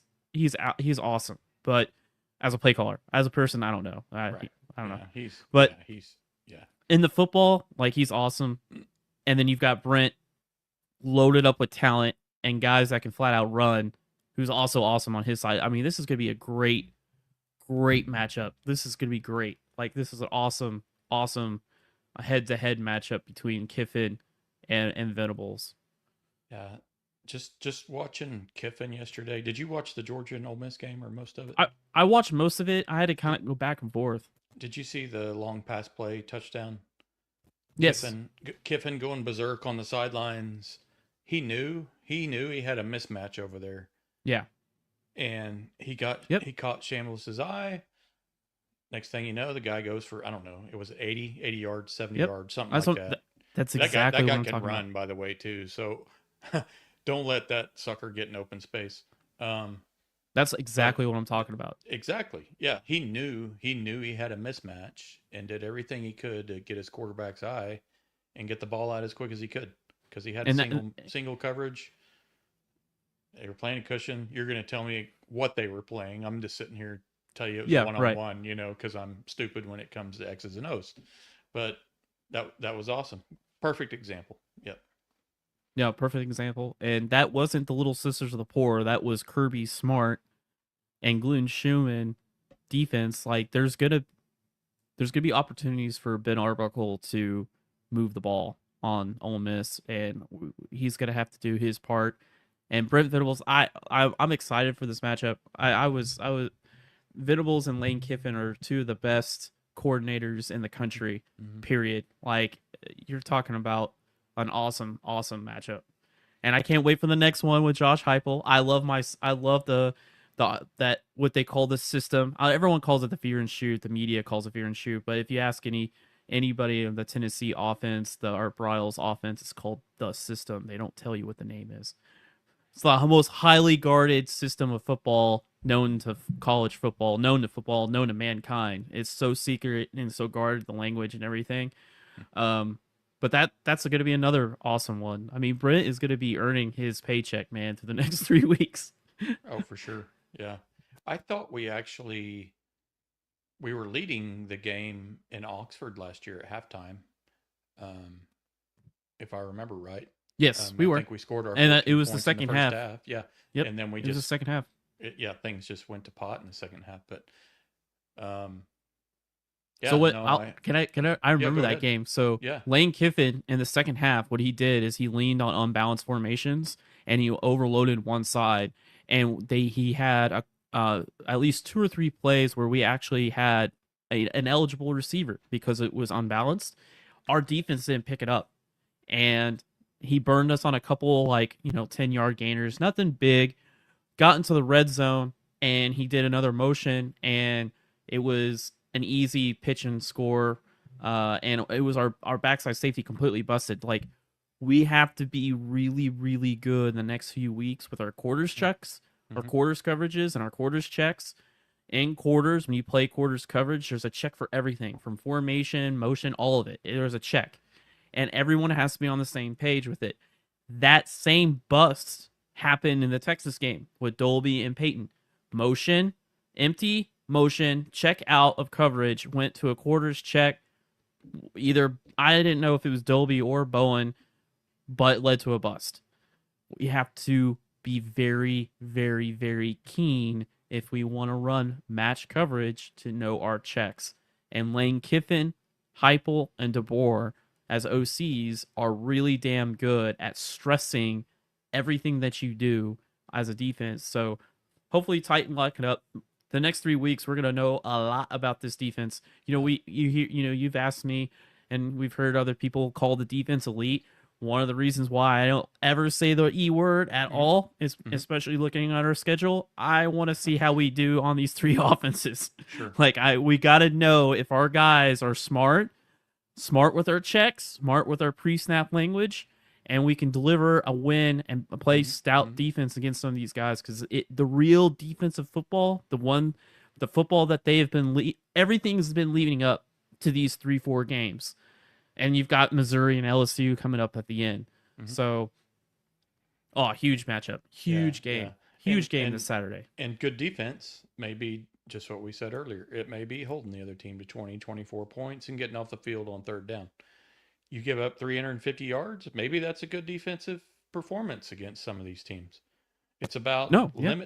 awesome. But as a play caller, as a person, I don't know. I don't know. He's in the football, like he's awesome. And then you've got Brent loaded up with talent and guys that can flat out run, who's also awesome on his side. I mean, this is going to be a great, great matchup. This is going to be great. Like this is an awesome head-to-head matchup between Kiffin and Venables. Yeah. Just watching Kiffin yesterday. Did you watch the Georgia and Ole Miss game or most of it? I watched most of it. I had to kind of go back and forth. Did you see the long pass play touchdown? Yes. Kiffin going berserk on the sidelines. He knew he had a mismatch over there. Yeah. And he caught Chambliss's eye. Next thing you know, the guy goes for, I don't know, it was 80 yards, 70 yards, something like that. That's exactly what I'm talking about. That guy can run, by the way, too. So don't let that sucker get in open space. That's exactly what I'm talking about. Exactly. Yeah. He knew he had a mismatch and did everything he could to get his quarterback's eye and get the ball out as quick as he could because he had single coverage. They were playing a cushion. You're going to tell me what they were playing. I'm just sitting here tell you it was one-on-one, because I'm stupid when it comes to X's and O's. But that was awesome. Perfect example. Yep. Yeah, perfect example. And that wasn't the Little Sisters of the Poor. That was Kirby Smart and Glenn Schumann defense. Like there's gonna be opportunities for Ben Arbuckle to move the ball on Ole Miss, and he's gonna have to do his part. And Brent Venables, I'm excited for this matchup. I was Venables and Lane Kiffin are 2 of the best coordinators in the country. Mm-hmm. Period. Like you're talking about an awesome matchup, and I can't wait for the next one with Josh Heupel. I love the that what they call this system. Everyone calls it the fear and shoot. The media calls it fear and shoot. But if you ask anybody of the Tennessee offense, the Art Briles offense, it's called the system. They don't tell you what the name is. It's the most highly guarded system of football known to college football, known to football, known to mankind. It's so secret and so guarded, the language and everything. But that's going to be another awesome one. I mean, Brent is going to be earning his paycheck, man, for the next 3 weeks. Oh, for sure. Yeah. I thought we were leading the game in Oxford last year at halftime. Um, if I remember right. Yes, we I were. think we scored our And 14 it was the points in the second first half. half. Yeah. Yep. And then it was the second half. Things just went to pot in the second half. But so what? no, I remember go that ahead. game. So Yeah. Lane Kiffin in the second half, what he did is he leaned on unbalanced formations and he overloaded one side, and he had at least 2 or 3 plays where we actually had an eligible receiver because it was unbalanced. Our defense didn't pick it up, and he burned us on a couple 10-yard gainers, nothing big. Got into the red zone and he did another motion, and it was an easy pitch and score. And it was our backside safety completely busted. Like, we have to be really, really good in the next few weeks with our quarters checks, our quarters coverages, and our quarters checks. In quarters, when you play quarters coverage, there's a check for everything from formation, motion, all of it. There's a check, and everyone has to be on the same page with it. That same bust happened in the Texas game with Dolby and Peyton. Motion, empty, motion, check out of coverage, went to a quarters check. Either, I didn't know if it was Dolby or Bowen, but led to a bust. We have to be very, very, very keen if we want to run match coverage to know our checks. And Lane Kiffin, Heupel, and DeBoer as OCs are really damn good at stressing everything that you do as a defense. So hopefully Titan lock it up. The next 3 weeks, we're gonna know a lot about this defense. You've asked me, and we've heard other people call the defense elite. One of the reasons why I don't ever say the E word at all is, especially looking at our schedule, I want to see how we do on these 3 offenses. Sure. We got to know if our guys are smart with our checks, smart with our pre-snap language, and we can deliver a win and play stout defense against some of these guys. Because the real defensive football, the football that they have been, everything's been leading up to these 3-4 games. And you've got Missouri and LSU coming up at the end. So, huge matchup. Huge game. Yeah. Huge game this Saturday. And good defense may be just what we said earlier. It may be holding the other team to 20, 24 points and getting off the field on third down. You give up 350 yards, maybe that's a good defensive performance against some of these teams. It's about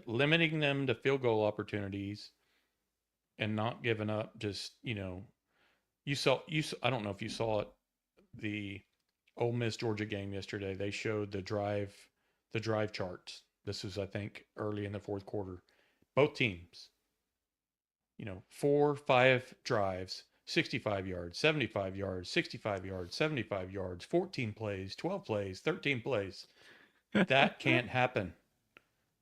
limiting them to field goal opportunities and not giving up just, I don't know if you saw it, the Ole Miss Georgia game yesterday. They showed the drive charts. This was, I think, early in the fourth quarter. Both teams, 4, 5 drives, 65 yards, 75 yards, 65 yards, 75 yards, 14 plays, 12 plays, 13 plays. That can't happen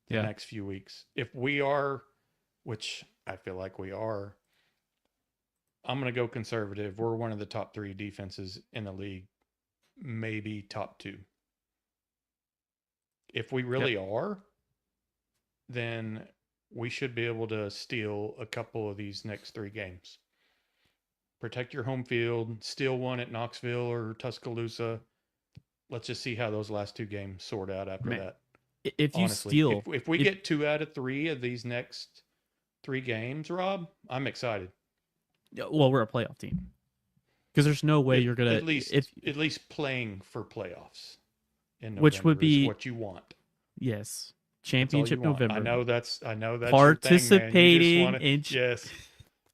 the next few weeks. If we are, which I feel like we are, I'm going to go conservative. We're one of the top 3 defenses in the league, maybe top 2. If we really are, then we should be able to steal a couple of these next 3 games. Protect your home field, steal one at Knoxville or Tuscaloosa. Let's just see how those last 2 games sort out after that. If you steal, if we get 2 out of 3 of these next 3 games, Rob, I'm excited. Well, we're a playoff team, because there's no way you're gonna at least playing for playoffs in November, which would be what you want. Yes, championship November. I know that's participating in.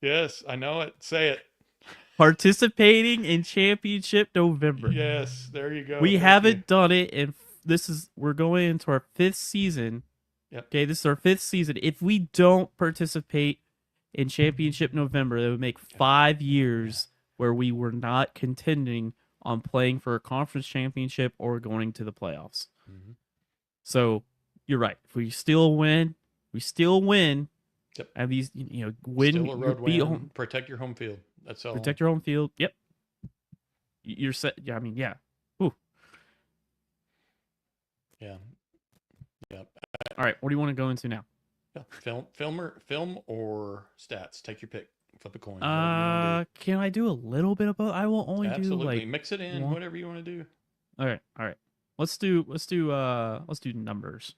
Yes, I know it. Say it. Participating in championship November. Yes, there you go. We haven't done it, and we're going into our 5th season. Yep. Okay, this is our 5th season. If we don't participate in championship November, that would make 5 years where we were not contending on playing for a conference championship or going to the playoffs. So you're right. If we still win, Yep. And these, win, still a road win. Protect your home field. That's all. Protect your home field. Yep. You're set. Yeah. I mean, yeah. Ooh. Yeah. All right. What do you want to go into now? Film or stats? Take your pick. Flip a coin. Can I do a little bit of both? I will only Absolutely. do Mix it in. Whatever you want to do. All right. Let's do numbers.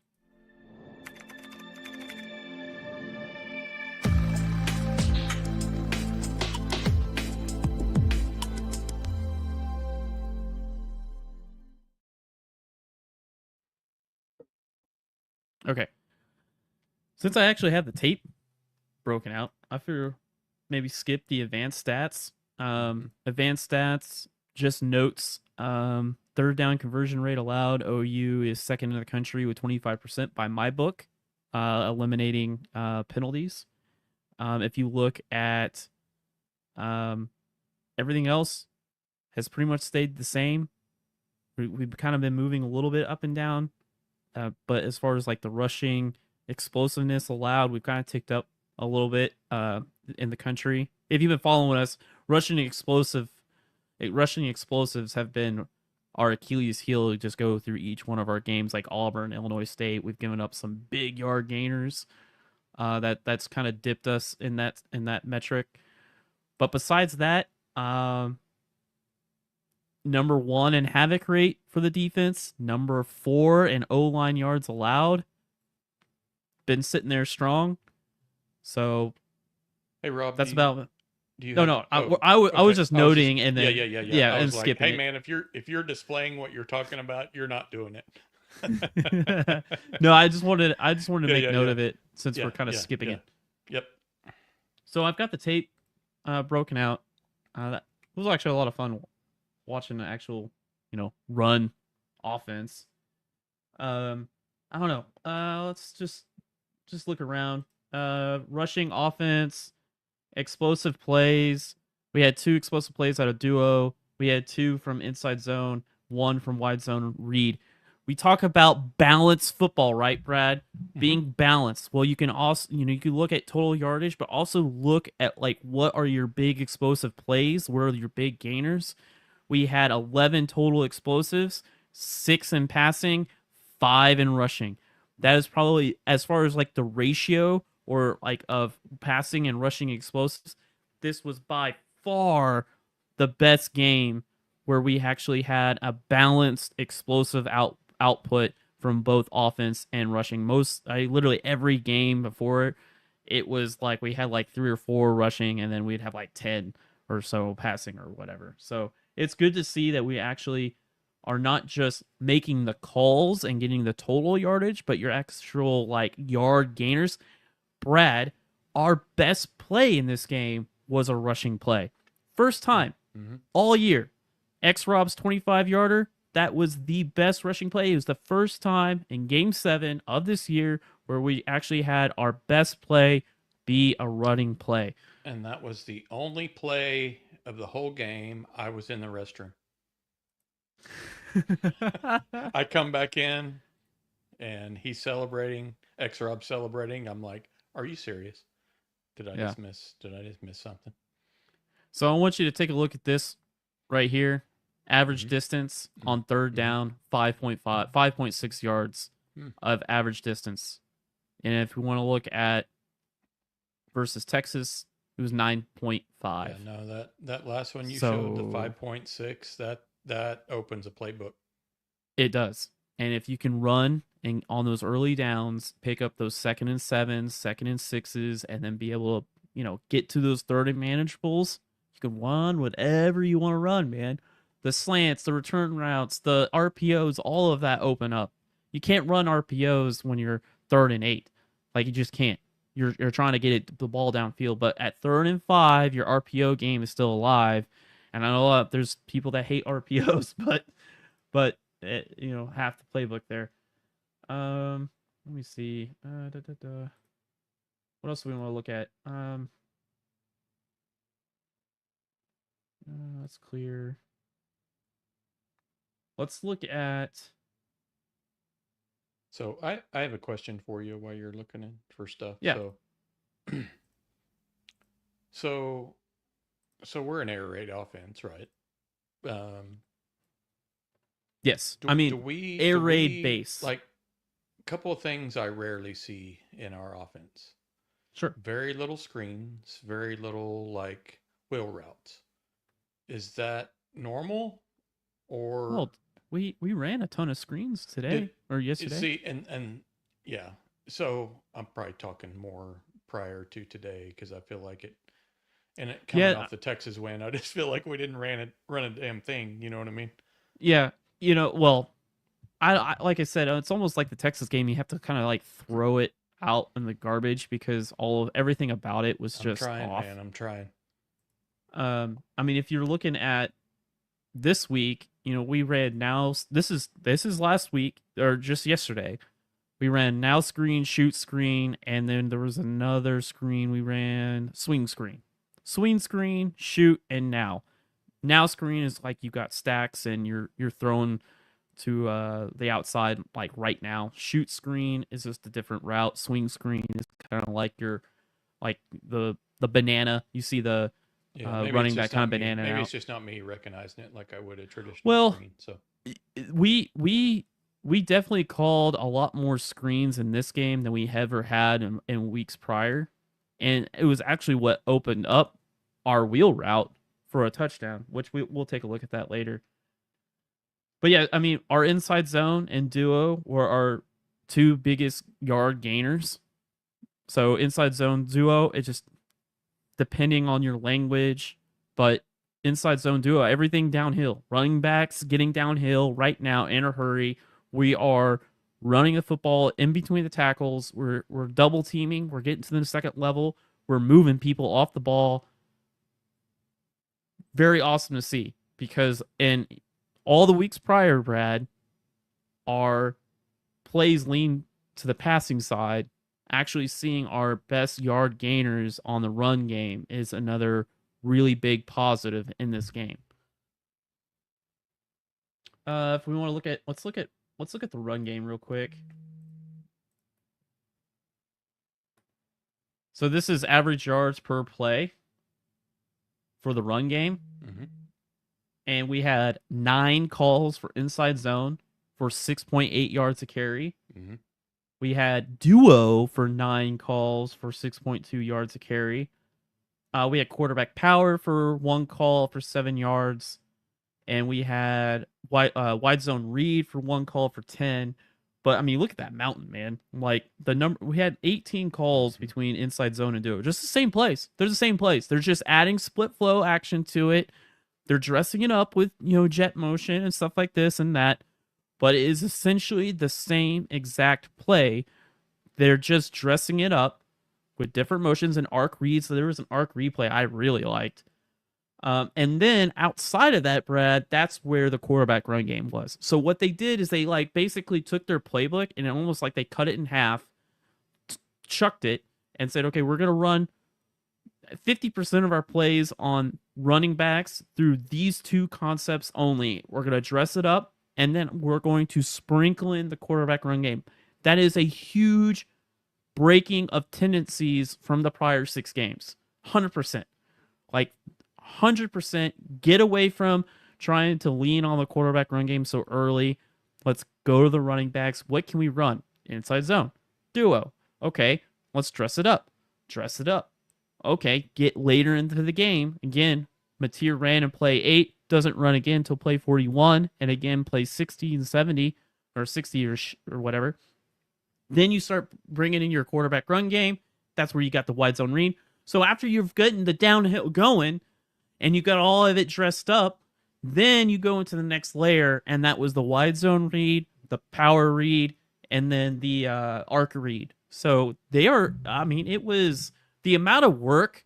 Okay. Since I actually have the tape broken out, I figure maybe skip the advanced stats. Advanced stats, just notes. Third down conversion rate allowed. OU is second in the country with 25% by my book, eliminating penalties. If you look at everything else, has pretty much stayed the same. We've kind of been moving a little bit up and down, but as far as like the rushing explosiveness allowed, we've kind of ticked up a little bit in the country. If you've been following us, rushing explosives have been our Achilles heel. Just go through each one of our games, like Auburn, Illinois State. We've given up some big yard gainers. That's kind of dipped us in that metric. But besides that, number 1 in Havoc rate for the defense, number 4 in O-line yards allowed. Been sitting there strong. So, hey Rob, that's about. No. I was just noting and then yeah. I was and like, skipping. Hey it. man, if you're displaying what you're talking about, you're not doing it. No, I just wanted to make note of it since we're kind of skipping it. Yep. So I've got the tape broken out. That was actually a lot of fun watching the actual, run offense. I don't know. Let's just look around. Rushing offense, explosive plays. We had 2 explosive plays out of duo. We had 2 from inside zone, 1 from wide zone read. We talk about balanced football, right, Brad? Being balanced. Well, you can also, you can look at total yardage, but also look at like what are your big explosive plays? What are your big gainers? We had 11 total explosives, 6 in passing, 5 in rushing. That is probably, as far as like the ratio or like of passing and rushing explosives, this was by far the best game where we actually had a balanced explosive output from both offense and rushing. Literally every game before it was like we had like 3 or 4 rushing and then we'd have like 10 or so passing or whatever. So it's good to see that we actually are not just making the calls and getting the total yardage, but your actual like yard gainers. Brad, our best play in this game was a rushing play. First time all year. X-Rob's 25-yarder, that was the best rushing play. It was the first time in Game 7 of this year where we actually had our best play be a running play. And that was the only play of the whole game. I was in the restroom. I come back in, and he's celebrating. X-Rob celebrating. I'm like, "Are you serious? Did I just miss something?" So I want you to take a look at this right here. Average distance on third down, 5.6 yards of average distance. And if we want to look at versus Texas, it was 9.5. Yeah, no, that last one you showed, the 5.6, that opens a playbook. It does. And if you can run and on those early downs, pick up those 2nd and 7s, 2nd and 6s, and then be able to, get to those 3rd and manageables, you can run whatever you want to run, man. The slants, the return routes, the RPOs, all of that open up. You can't run RPOs when you're 3rd and 8. Like, you just can't. You're trying to get the ball downfield. But at 3rd and 5, your RPO game is still alive. And I know there's people that hate RPOs, but half the playbook there. Let me see. What else do we want to look at? That's clear. Let's look at. So I have a question for you while you're looking for stuff. Yeah. So we're an air raid offense, right? Yes. Air raid base. Like, a couple of things I rarely see in our offense. Sure. Very little screens, very little like wheel routes. Is that normal? Or well, we ran a ton of screens today or yesterday. See, and yeah. So I'm probably talking more prior to today because I feel like it. And it coming off the Texas win, I just feel like we didn't run a damn thing. You know what I mean? Yeah. Well, I like I said, it's almost like the Texas game. You have to kind of like throw it out in the garbage because everything about it was just off. Man, I'm trying. I mean, if you're looking at this week, we ran now. This is last week or just yesterday. We ran now screen, shoot screen, and then there was another screen we ran swing screen, shoot, and now. Now screen is like you got stacks and you're throwing to the outside like right now. Shoot screen is just a different route. Swing screen is kind of like your the banana. You see the running that kind of banana. Maybe out. It's just not me recognizing it like I would a traditional screen. So we definitely called a lot more screens in this game than we ever had in weeks prior, and it was actually what opened up our wheel route for a touchdown, which we'll take a look at that later. But yeah, I mean, our inside zone and duo were our two biggest yard gainers. So inside zone duo, it just depending on your language, but inside zone duo, everything downhill. Running backs getting downhill right now in a hurry. We are running the football in between the tackles. We're double teaming. We're getting to the second level. We're moving people off the ball. Very awesome to see because in all the weeks prior, Brad, our plays lean to the passing side. Actually seeing our best yard gainers on the run game is another really big positive in this game. If we want to let's look at the run game real quick. So this is average yards per play for the run game. Mm-hmm. And we had 9 calls for inside zone for 6.8 yards a carry. Mm-hmm. We had duo for 9 calls for 6.2 yards a carry. We had quarterback power for 1 call for 7 yards. And we had wide zone read for 1 call for 10. But I mean, look at that mountain, man. Like we had 18 calls between inside zone and duo. Just the same plays. They're the same plays. They're just adding split flow action to it. They're dressing it up with, jet motion and stuff like this and that. But it is essentially the same exact play. They're just dressing it up with different motions and arc reads. So there was an arc replay I really liked. And then outside of that, Brad, that's where the quarterback run game was. So what they did is they basically took their playbook and almost like they cut it in half, chucked it, and said, okay, we're going to run 50% of our plays on running backs through these 2 concepts only. We're going to dress it up, and then we're going to sprinkle in the quarterback run game. That is a huge breaking of tendencies from the prior 6 games. 100%. 100% get away from trying to lean on the quarterback run game so early. Let's go to the running backs. What can we run? Inside zone. Duo. Okay, let's dress it up. Okay, get later into the game. Again, Mateer ran in play 8, doesn't run again until play 41, and again play 60 and 70, or 60 or whatever. Then you start bringing in your quarterback run game. That's where you got the wide zone read. So after you've gotten the downhill going, and you got all of it dressed up, then you go into the next layer, and that was the wide zone read, the power read, and then the arc read. So it was the amount of work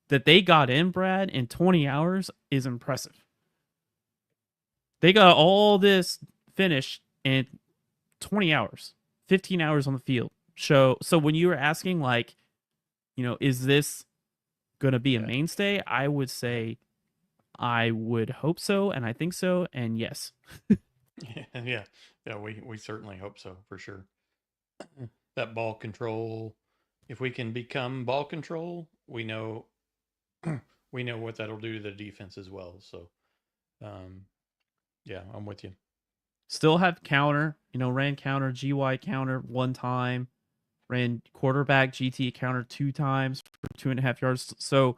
that they got in, Brad, in 20 hours is impressive. They got all this finished in 20 hours, 15 hours on the field. So when you were asking, is this going to be a mainstay? I would say I would hope so, and I think so, and yes. Yeah, we certainly hope so, for sure. That ball control, if we can become ball control, we know what that'll do to the defense as well. So, yeah, I'm with you. Still have counter, ran counter, GY counter 1 time, ran quarterback GT counter 2 times for 2.5 yards. So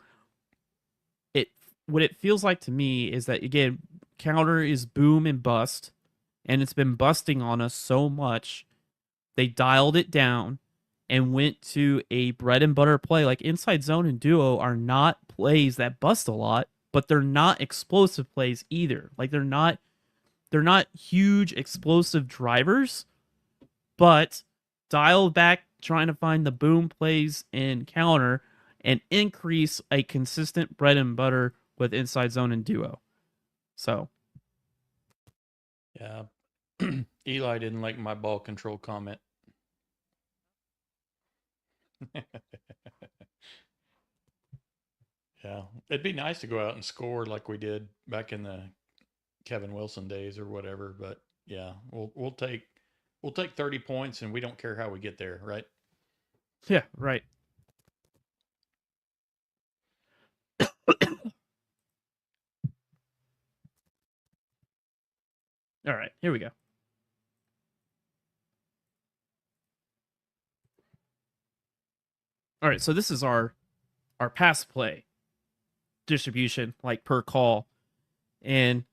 what it feels like to me is that, again, counter is boom and bust, and it's been busting on us so much. They dialed it down and went to a bread and butter play. Like inside zone and duo are not plays that bust a lot, but they're not explosive plays either. Like they're not they're not huge explosive drivers, but dial back trying to find the boom plays and counter and increase a consistent bread and butter with inside zone and duo. So, yeah. Eli didn't like my ball control comment. Yeah, it'd be nice to go out and score like we did back in the Kevin Wilson days or whatever. But yeah, we'll take 30 points and we don't care how we get there, right? yeah, right. All right, here we go. All right, so this is our pass play distribution, like per call, and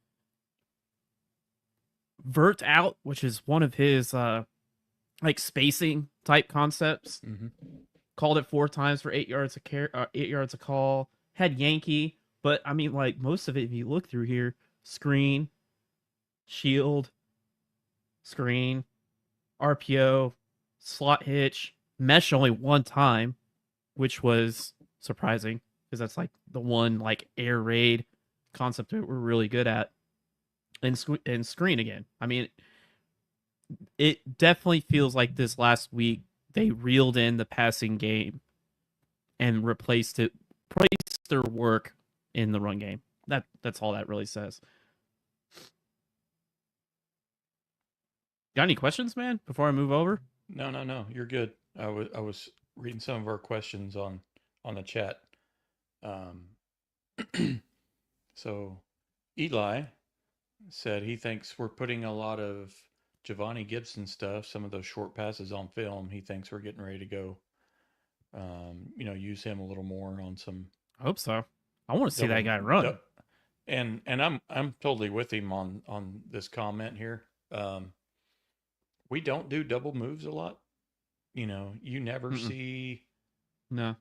vert out, which is one of his like spacing type concepts. Mm-hmm. Called it 4 times for 8 yards 8 yards a call. Had Yankee, but I mean, like most of it, if you look through here, screen, shield, screen, RPO, slot hitch, mesh only 1 time, which was surprising because that's like the one like air raid concept that we're really good at. And screen again. I mean, it definitely feels like this last week they reeled in the passing game and replaced their work in the run game. That's all that really says. Got any questions, man, before I move over? No. You're good. I was reading some of our questions on the chat. So Eli said he thinks we're putting a lot of Giovanni Gibson stuff, some of those short passes on film. He thinks we're getting ready to go, use him a little more on some. I hope so. I want to see that guy run. And I'm totally with him on this comment here. We don't do double moves a lot. You never see. No.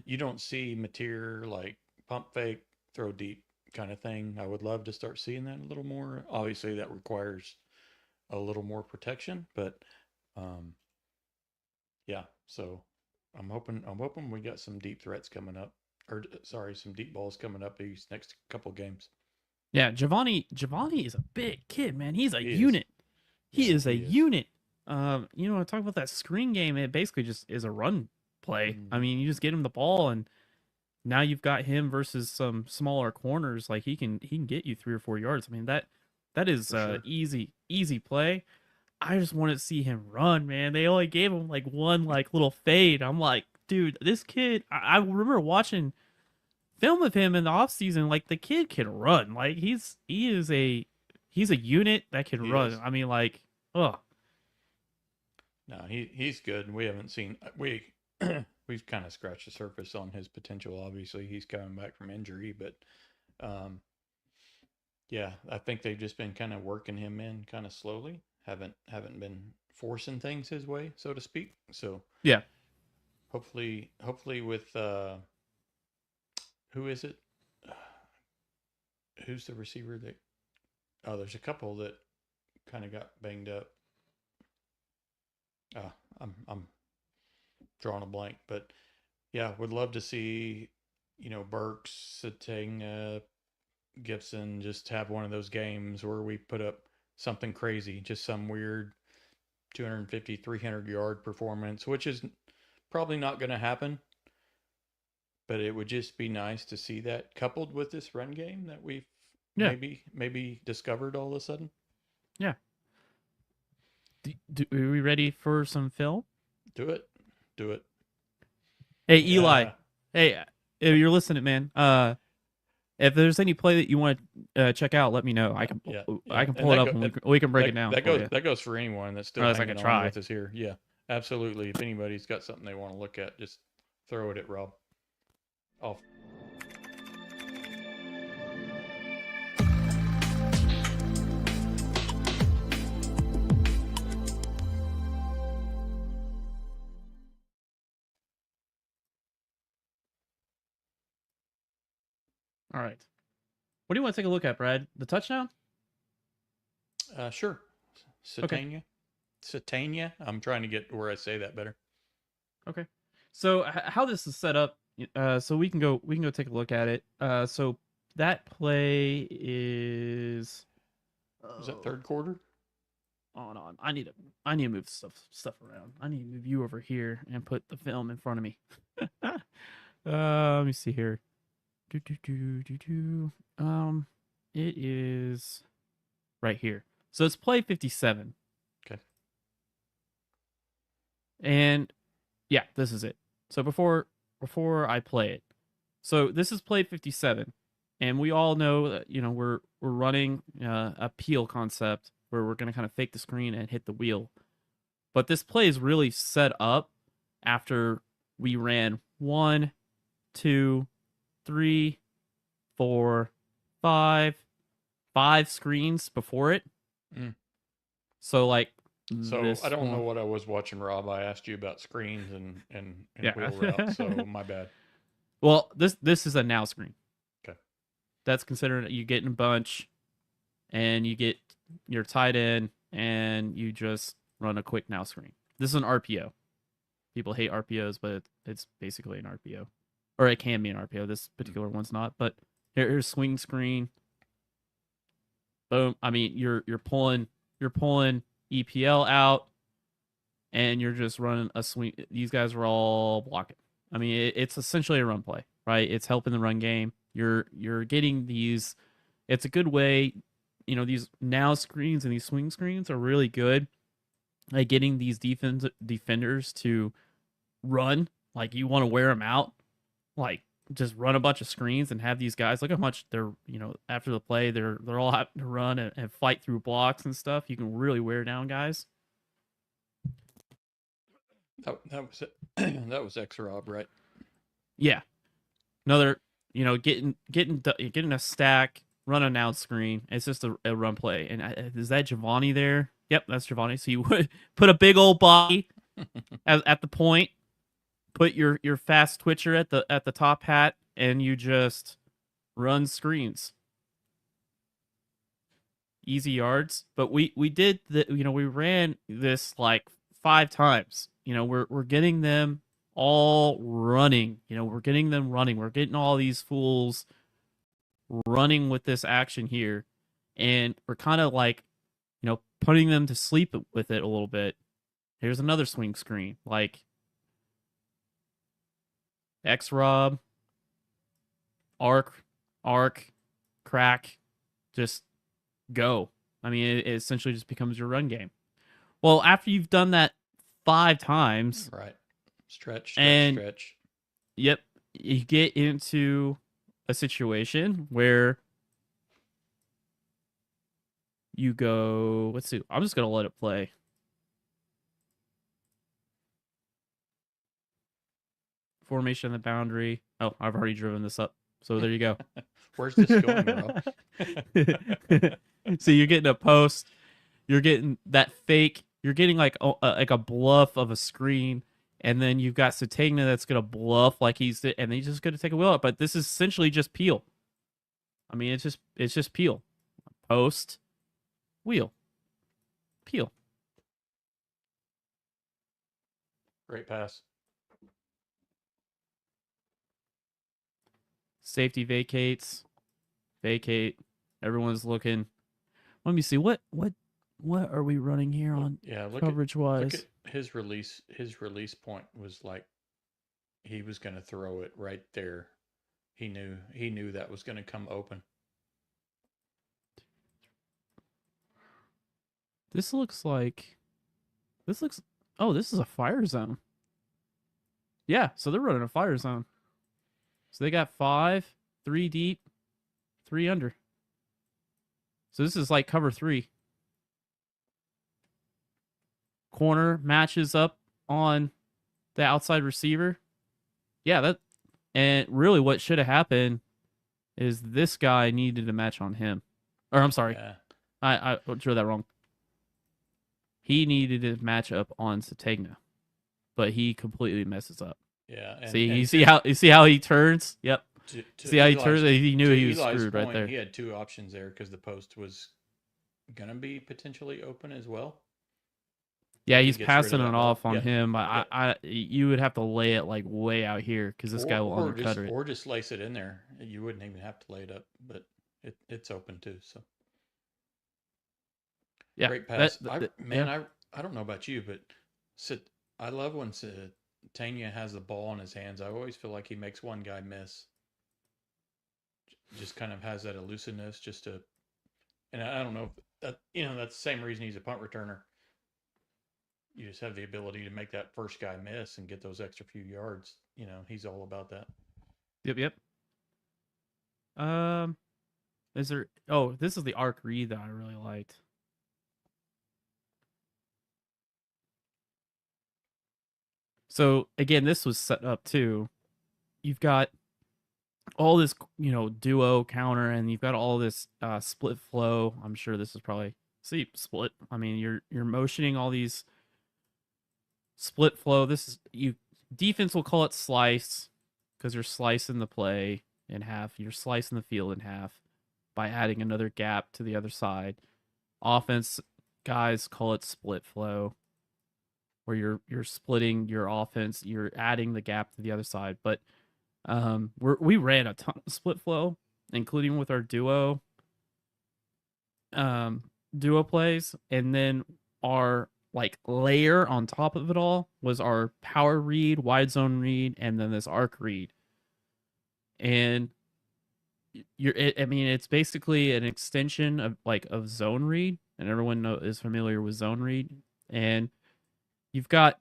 You don't see Mateer like pump fake, throw deep kind of thing. I would love to start seeing that a little more. Obviously, that requires a little more protection, but yeah. So I'm hoping we got some deep threats coming up, some deep balls coming up these next couple games. Yeah, Giovanni is a big kid, man. He's a unit. He is a unit. I talk about that screen game. It basically just is a run play. I mean, you just get him the ball, and now you've got him versus some smaller corners. Like he can get you 3 or 4 yards. I mean that is easy play. I just want to see him run, man. They only gave him like one like little fade. I'm like, dude, this kid. I remember watching film of him in the off season. Like the kid can run. Like he's a unit that can run. I mean, like, oh. No, he's good. We haven't seen we've kind of scratched the surface on his potential. Obviously, he's coming back from injury, but yeah, I think they've just been kind of working him in kind of slowly. Haven't been forcing things his way, so to speak. So yeah, hopefully with who is it? Who's the receiver that? Oh, there's a couple that kind of got banged up. I'm drawing a blank, but yeah, would love to see, Burks, Satanga, Gibson just have one of those games where we put up something crazy, just some weird 250, 300 yard performance, which is probably not going to happen, but it would just be nice to see that coupled with this run game that we've maybe discovered all of a sudden. Yeah. Are we ready for some film? Do it. Hey, Eli. Hey, if you're listening, man. If there's any play that you want to check out, let me know. I can pull it up and we can break it down. That goes for anyone that's still hanging on with us here. Yeah, absolutely. If anybody's got something they want to look at, just throw it at Rob. Off. All right. What do you want to take a look at, Brad? The touchdown? Sure. Satanga. Satanga. I'm trying to get where I say that better. Okay. So how this is set up, so we can go take a look at it. So that play is that third quarter? On. I need to move stuff around. I need to move you over here and put the film in front of me. Let me see here. It is right here. So it's play 57. Okay. And yeah, this is it. So before I play it, so this is play 57, and we all know that we're running a peel concept where we're going to kind of fake the screen and hit the wheel. But this play is really set up after we ran 1, 2, 3, 4, 5 screens before it. So like. So I don't know what I was watching, Rob. I asked you about screens and wheel route, so my bad. Well, this is a now screen. Okay. That's considered you get in a bunch, and you get your tight end, and you just run a quick now screen. This is an RPO. People hate RPOs, but it's basically an RPO, or it can be an RPO. This particular one's not. But here's swing screen. Boom. I mean, you're pulling EPL out, and you're just running a swing. These guys are all blocking. I mean, it's essentially a run play, right? It's helping the run game. You're getting these. It's a good way. These now screens and these swing screens are really good at getting these defenders to run. Like, you want to wear them out. Like, just run a bunch of screens and have these guys, look how much they're, after the play, they're all having to run and fight through blocks and stuff. You can really wear down guys. That was it. That was X-Rob, right? Yeah. Another, getting a stack, run a now screen. It's just a run play. And is that Giovanni there? Yep, that's Giovanni. So you would put a big old body at the point. Put your fast twitcher at the top hat, and you just run screens. Easy yards. But we did we ran this like 5 times. We're getting them all running. We're getting them running. We're getting all these fools running with this action here, and we're kind of like putting them to sleep with it a little bit. Here's another swing screen, like X-Rob, arc, crack, just go. I mean, it essentially just becomes your run game. Well, after you've done that 5 times, right? Stretch. Yep, you get into a situation where you go. Let's see. I'm just gonna let it play. Formation on the boundary. Oh, I've already driven this up. So there you go. Where's this going, bro? So you're getting a post. You're getting that fake. You're getting like a bluff of a screen, and then you've got Satanga that's gonna bluff like and then he's just gonna take a wheel up. But this is essentially just peel. I mean, it's just peel, post, wheel, peel. Great pass. Safety vacates, vacate. Everyone's looking. Let me see what are we running here on coverage wise. Look at his release. His release point was like he was going to throw it right there. He knew that was going to come open. This looks. Oh, this is a fire zone. Yeah, so they're running a fire zone. So they got 5, 3 deep, 3 under. So this is like cover 3. Corner matches up on the outside receiver. Yeah, and really what should have happened is this guy needed to match on him. Or I'm sorry. Yeah. I drew that wrong. He needed to match up on Satanga, but he completely messes up. Yeah. You see how he turns? Yep. See how he turns? He knew he was screwed right there. He had 2 options there because the post was going to be potentially open as well. Yeah, He he's gets rid of passing that it ball. off on Yeah. him. Yeah. You would have to lay it like way out here because this guy will undercut it. Or just slice it in there. You wouldn't even have to lay it up, but it's open too. So Yeah, great pass. yeah. I don't know about you, but I love when Satanga has the ball in his hands. I always feel like he makes one guy miss. Just kind of has that elusiveness, and I don't know if that that's the same reason he's a punt returner. You just have the ability to make that first guy miss and get those extra few yards. He's all about that. Yep. Is there? Oh, this is the arc read that I really liked. So again, this was set up too. You've got all this, duo counter, and you've got all this split flow. I'm sure this is probably split. I mean, you're motioning all these split flow. This is defense will call it slice because you're slicing the play in half. You're slicing the field in half by adding another gap to the other side. Offense guys call it split flow, where you're splitting your offense. You're adding the gap to the other side, but we ran a ton of split flow, including with our duo plays, and then our like layer on top of it all was our power read, wide zone read, and then this arc read. And it's basically an extension of zone read, and everyone is familiar with zone read. And you've got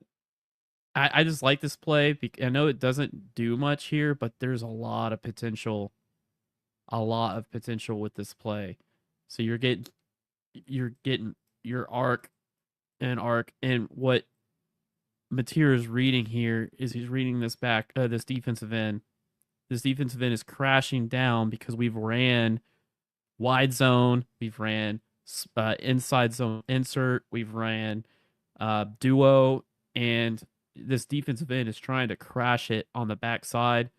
I just like this play. I know it doesn't do much here, but there's a lot of potential with this play. So you're getting your arc, and what Mateer is reading here is he's reading this defensive end. This defensive end is crashing down because we've ran wide zone, we've ran inside zone insert, we've ran duo, and this defensive end is trying to crash it on the backside,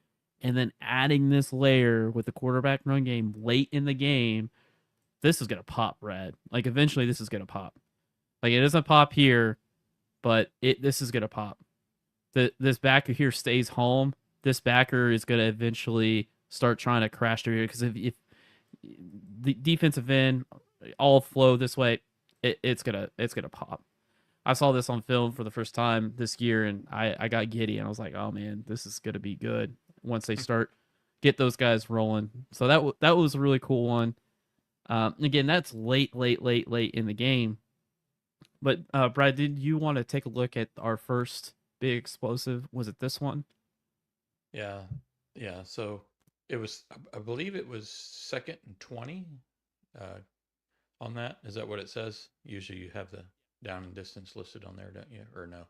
and then adding this layer with the quarterback run game late in the game. This is gonna pop, Brad. Like eventually, this is gonna pop. Like it doesn't pop here, but this is gonna pop. This backer here stays home. This backer is gonna eventually start trying to crash through here because if the defensive end all flow this way, it's gonna pop. I saw this on film for the first time this year, and I got giddy, and I was like, "Oh man, this is gonna be good." Once they get those guys rolling, so that was a really cool one. Again, that's late in the game. But Brad, did you want to take a look at our first big explosive? Was it this one? Yeah. So it was, I believe it was 2nd and 20 on that. Is that what it says? Usually you have the down and distance listed on there, don't you? Or no?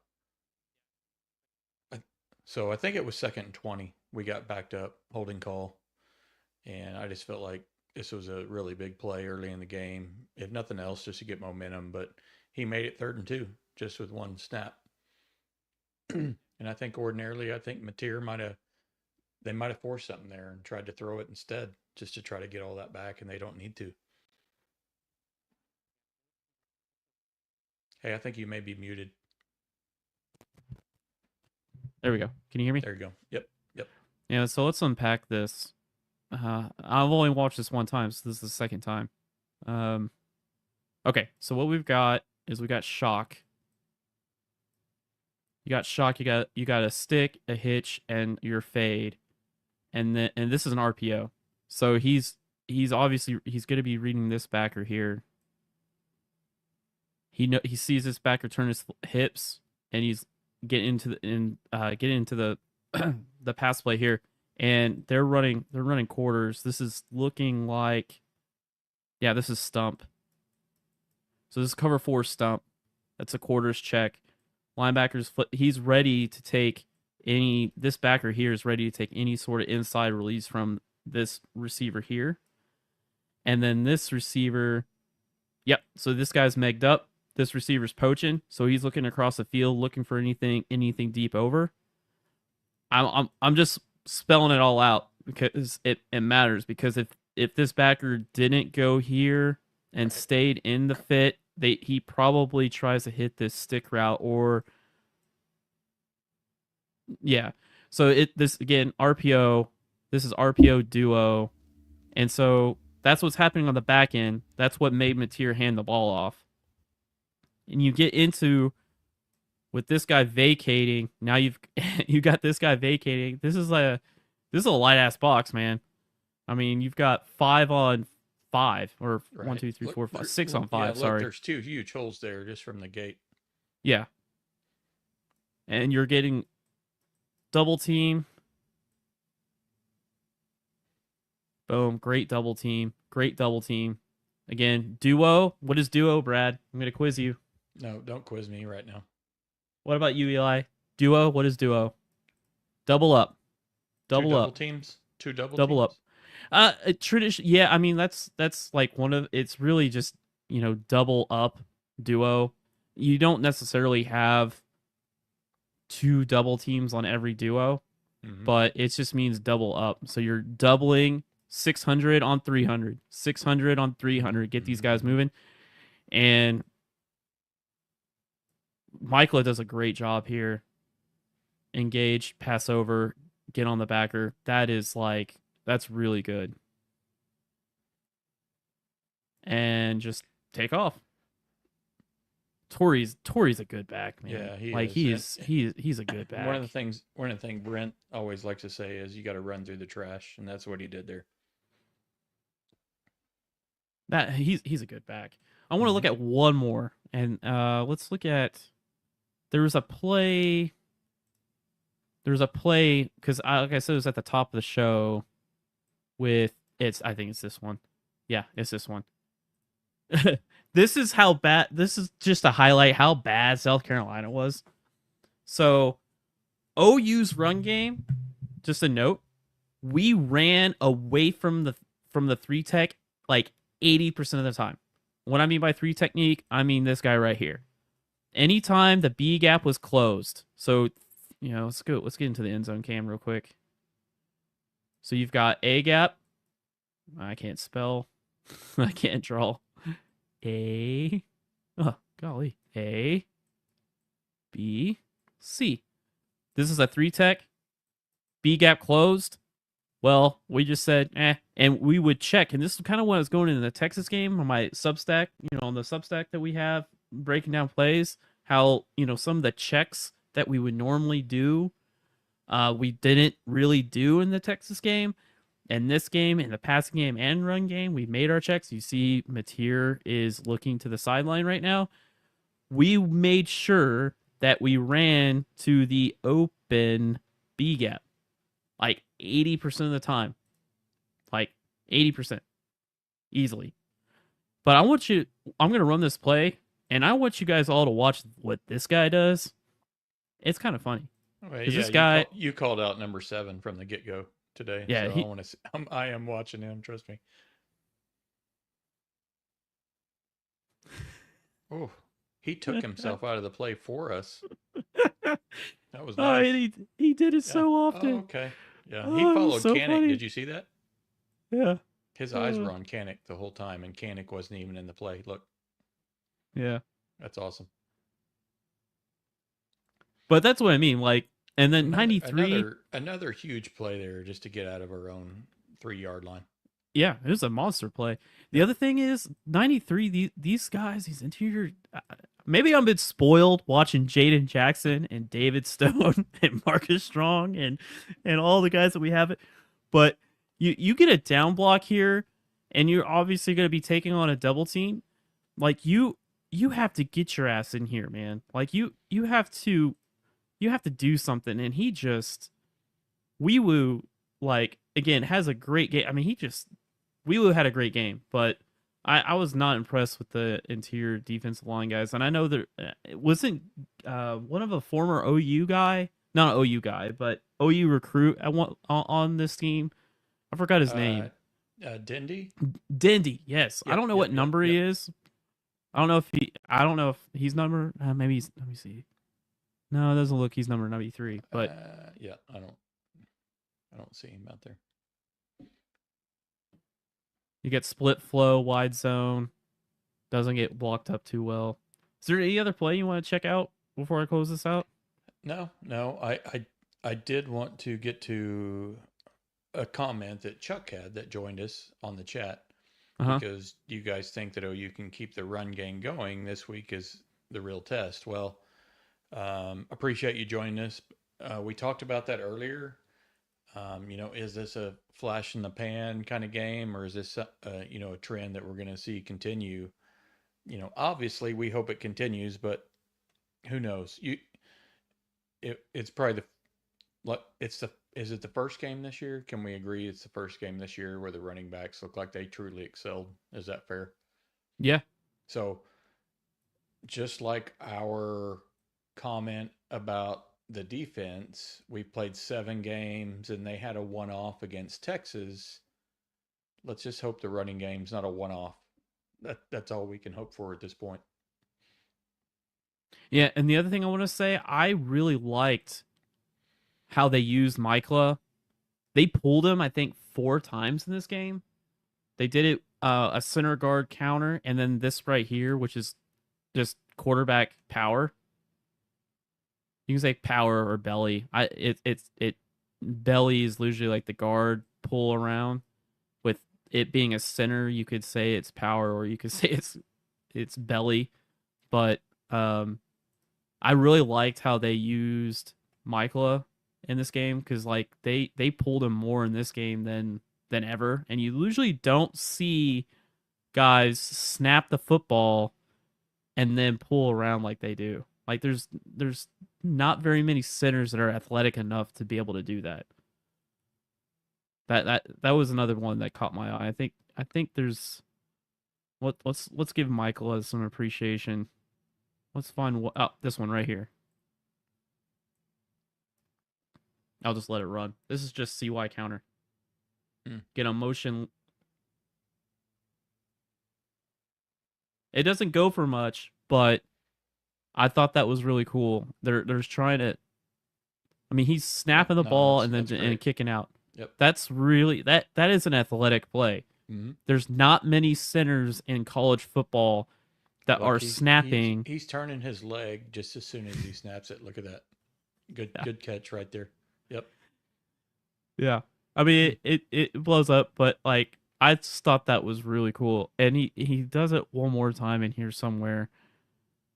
So I think it was 2nd and 20. We got backed up, holding call. And I just felt like this was a really big play early in the game. If nothing else, just to get momentum. But he made it 3rd and 2 just with one snap. And I think ordinarily, Mateer might have forced something there and tried to throw it instead, just to try to get all that back, and they don't need to. Hey, I think you may be muted. There we go. Can you hear me? There you go. Yep. Yeah, so let's unpack this. I've only watched this one time, so this is the second time. Okay, so what we've got is we got shock. You got shock, you got a stick, a hitch, and your fade. And this is an RPO. So he's obviously going to be reading this backer here. He sees this backer turn his hips, and he's getting into the the pass play here, and they're running quarters. This is looking like, yeah, this is stump. So this is cover 4 stump. That's a quarters check. Linebacker's foot. He's ready to take this backer here is ready to take any sort of inside release from this receiver here. And then this receiver, yep. So this guy's megged up. This receiver's poaching. So he's looking across the field, looking for anything deep over. I'm just spelling it all out because it matters. Because if this backer didn't go here and stayed in the fit, he probably tries to hit this stick route or yeah. So this again RPO. This is RPO duo, and so that's what's happening on the back end. That's what made Mateer hand the ball off. And you get into with this guy vacating. Now you got this guy vacating. This is a light ass box, man. I mean, you've got 5 on 5 or Right. 1, 2, 3, 4, 5, 6 on 5. Yeah, look, sorry, there's 2 huge holes there just from the gate. yeah, and you're getting double team. Boom, great double team. Great double team. Again, duo. What is duo, Brad? I'm going to quiz you. No, don't quiz me right now. What about you, Eli? Duo, what is duo? Double up. Double up. Teams? 2 double Double teams? up. Tradition. Yeah, I mean that's like one of it's really just, double up duo. You don't necessarily have 2 double teams on every duo, but it just means double up. So you're doubling 600 on 300, 600 on 300. Get these guys moving. And Michaela does a great job here. Engage, pass over, get on the backer. That's really good. And just take off. Tori's a good back, man. Yeah, he's a good back. One of the things Brent always likes to say is you got to run through the trash, and that's what he did there. That he's a good back. I want to look at one more, and let's look at. There was a play because like I said, it was at the top of the show. I think it's this one. Yeah, it's this one. This is how bad. This is just to highlight how bad South Carolina was. So, OU's run game. Just a note: we ran away from the 3-tech like 80% of the time. What I mean by 3 technique, I mean this guy right here. Anytime the B gap was closed, so let's go. Let's get into the end zone cam real quick. So you've got A gap. I can't spell. I can't draw. A. Oh, golly. A. B. C. This is a 3-tech. B gap closed. Well, we just said, and we would check. And this is kind of what I was going in the Texas game on my Substack, on the Substack that we have breaking down plays, how, some of the checks that we would normally do, we didn't really do in the Texas game. And this game, in the passing game and run game, we made our checks. You see Mateer is looking to the sideline right now. We made sure that we ran to the open B gap like 80% of the time. Like 80%. Easily. But I'm going to run this play, and I want you guys all to watch what this guy does. It's kind of funny. Okay, this guy... you called out number 7 from the get-go today. Yeah, so I am watching him. Trust me. Oh, he took himself out of the play for us. That was nice. And he did it so often. Oh, okay. Yeah, he followed so Kanik. funny. Did you see that? Yeah. His eyes were on Kanik the whole time, and Kanik wasn't even in the play. Look. Yeah. That's awesome. But that's what I mean. Like, and then 93. Another huge play there just to get out of our own 3-yard line. Yeah, it was a monster play. The other thing is 93. These guys, these interior. Maybe I'm a bit spoiled watching Jaden Jackson and David Stone and Marcus Strong and all the guys that we have. But you get a down block here, and you're obviously going to be taking on a double team. Like you have to get your ass in here, man. Like you have to do something. And he just Wee Woo, like, again, has a great game. I mean, Wee Woo had a great game, but I was not impressed with the interior defensive line guys. And I know that it wasn't one of a former OU guy, not an OU guy, but OU recruit on this team. I forgot his name. Dindy? Dindy, yes. I don't know what number he yep. is. I don't know if he's number, maybe he's, let me see. No, it doesn't look, he's number 93, but yeah, I don't see him out there. You get split flow, wide zone. Doesn't get blocked up too well. Is there any other play you want to check out before I close this out? No. I did want to get to a comment that Chuck had that joined us on the chat, because you guys think that, you can keep the run game going. This week is the real test. Well, appreciate you joining us. We talked about that earlier. Is this a flash in the pan kind of game, or is this a trend that we're going to see continue? Obviously we hope it continues, but who knows? It's probably is it the first game this year? Can we agree it's the first game this year where the running backs look like they truly excelled? Is that fair? Yeah. So just like our comment about the defense, we played 7 games and they had a one-off against Texas. Let's just hope the running game's not a one-off. That's all we can hope for at this point. Yeah, and the other thing I want to say, I really liked how they used Michaela. They pulled him, I think, 4 times in this game. They did it a center guard counter, and then this right here, which is just quarterback power. You can say power or belly. Belly is usually like the guard pull around. With it being a center, you could say it's power, or you could say it's belly. But I really liked how they used Michaela in this game, because like they pulled him more in this game than ever, and you usually don't see guys snap the football and then pull around like they do. Like there's not very many centers that are athletic enough to be able to do that. That was another one that caught my eye. I think there's let's give Michael some appreciation. Let's find this one right here. I'll just let it run. This is just CY counter. Get a motion. It doesn't go for much, but I thought that was really cool. There's trying to. I mean, he's snapping the ball and kicking out. Yep. That's really that is an athletic play. Mm-hmm. There's not many centers in college football that are snapping. He's turning his leg just as soon as he snaps it. Look at that. Good catch right there. Yep. Yeah. I mean, it blows up, but like I just thought that was really cool, and he does it one more time in here somewhere.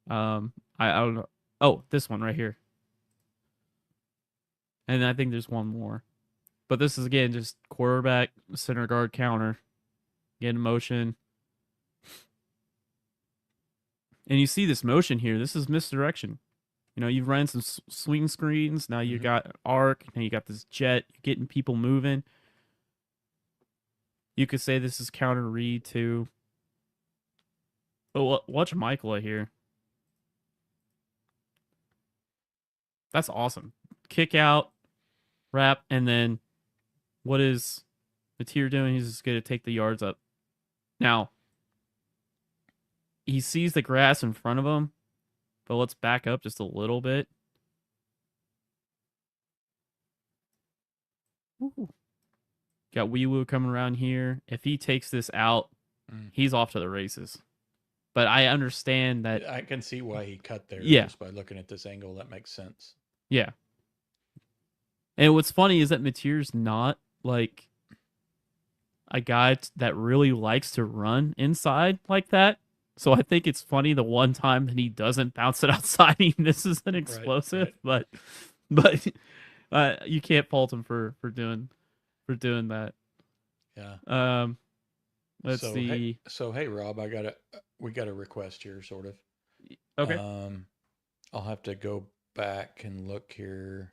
I don't know. Oh, this one right here, and I think there's one more, but this is again just quarterback center guard counter, get in motion, and you see this motion here. This is misdirection. You've run some swing screens. Now you got arc. Now you got this jet. You're getting people moving. You could say this is counter read too. Oh, watch Michaela here. That's awesome. Kick out, wrap, and then what is Mateer doing? He's just going to take the yards up. Now, he sees the grass in front of him. But let's back up just a little bit. Ooh. Got Wee Woo coming around here. If he takes this out, he's off to the races. But I understand that. I can see why he cut there. Yeah. Just by looking at this angle, that makes sense. Yeah. And what's funny is that Mateer's not like a guy that really likes to run inside like that. So I think it's funny the one time that he doesn't bounce it outside, he misses an explosive. Right. But you can't fault him for doing that. Yeah. Let's see. Hey Rob, we got a request here, sort of. Okay. I'll have to go back and look here.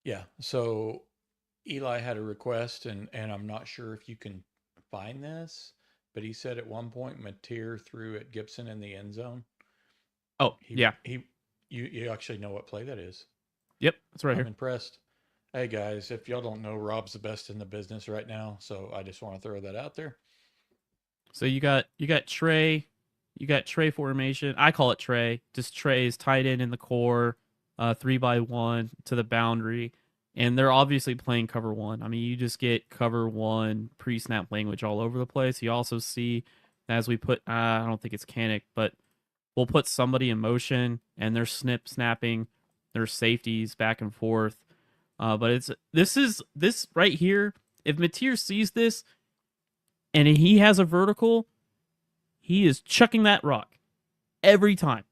Yeah. So Eli had a request, and I'm not sure if you can find this. But he said at one point Mateer threw at Gibson in the end zone. Oh, yeah. You actually know what play that is. Yep, it's right here. I'm impressed. Hey guys, if y'all don't know, Rob's the best in the business right now, so I just want to throw that out there. So you got Trey, formation. I call it Trey. Just Trey is tight end in the core, 3x1 to the boundary. And they're obviously playing cover 1. I mean, you just get cover 1 pre-snap language all over the place. You also see as we put, I don't think it's Canic, but we'll put somebody in motion and they're snapping, their safeties back and forth. But this right here. If Mateer sees this and he has a vertical, he is chucking that rock every time.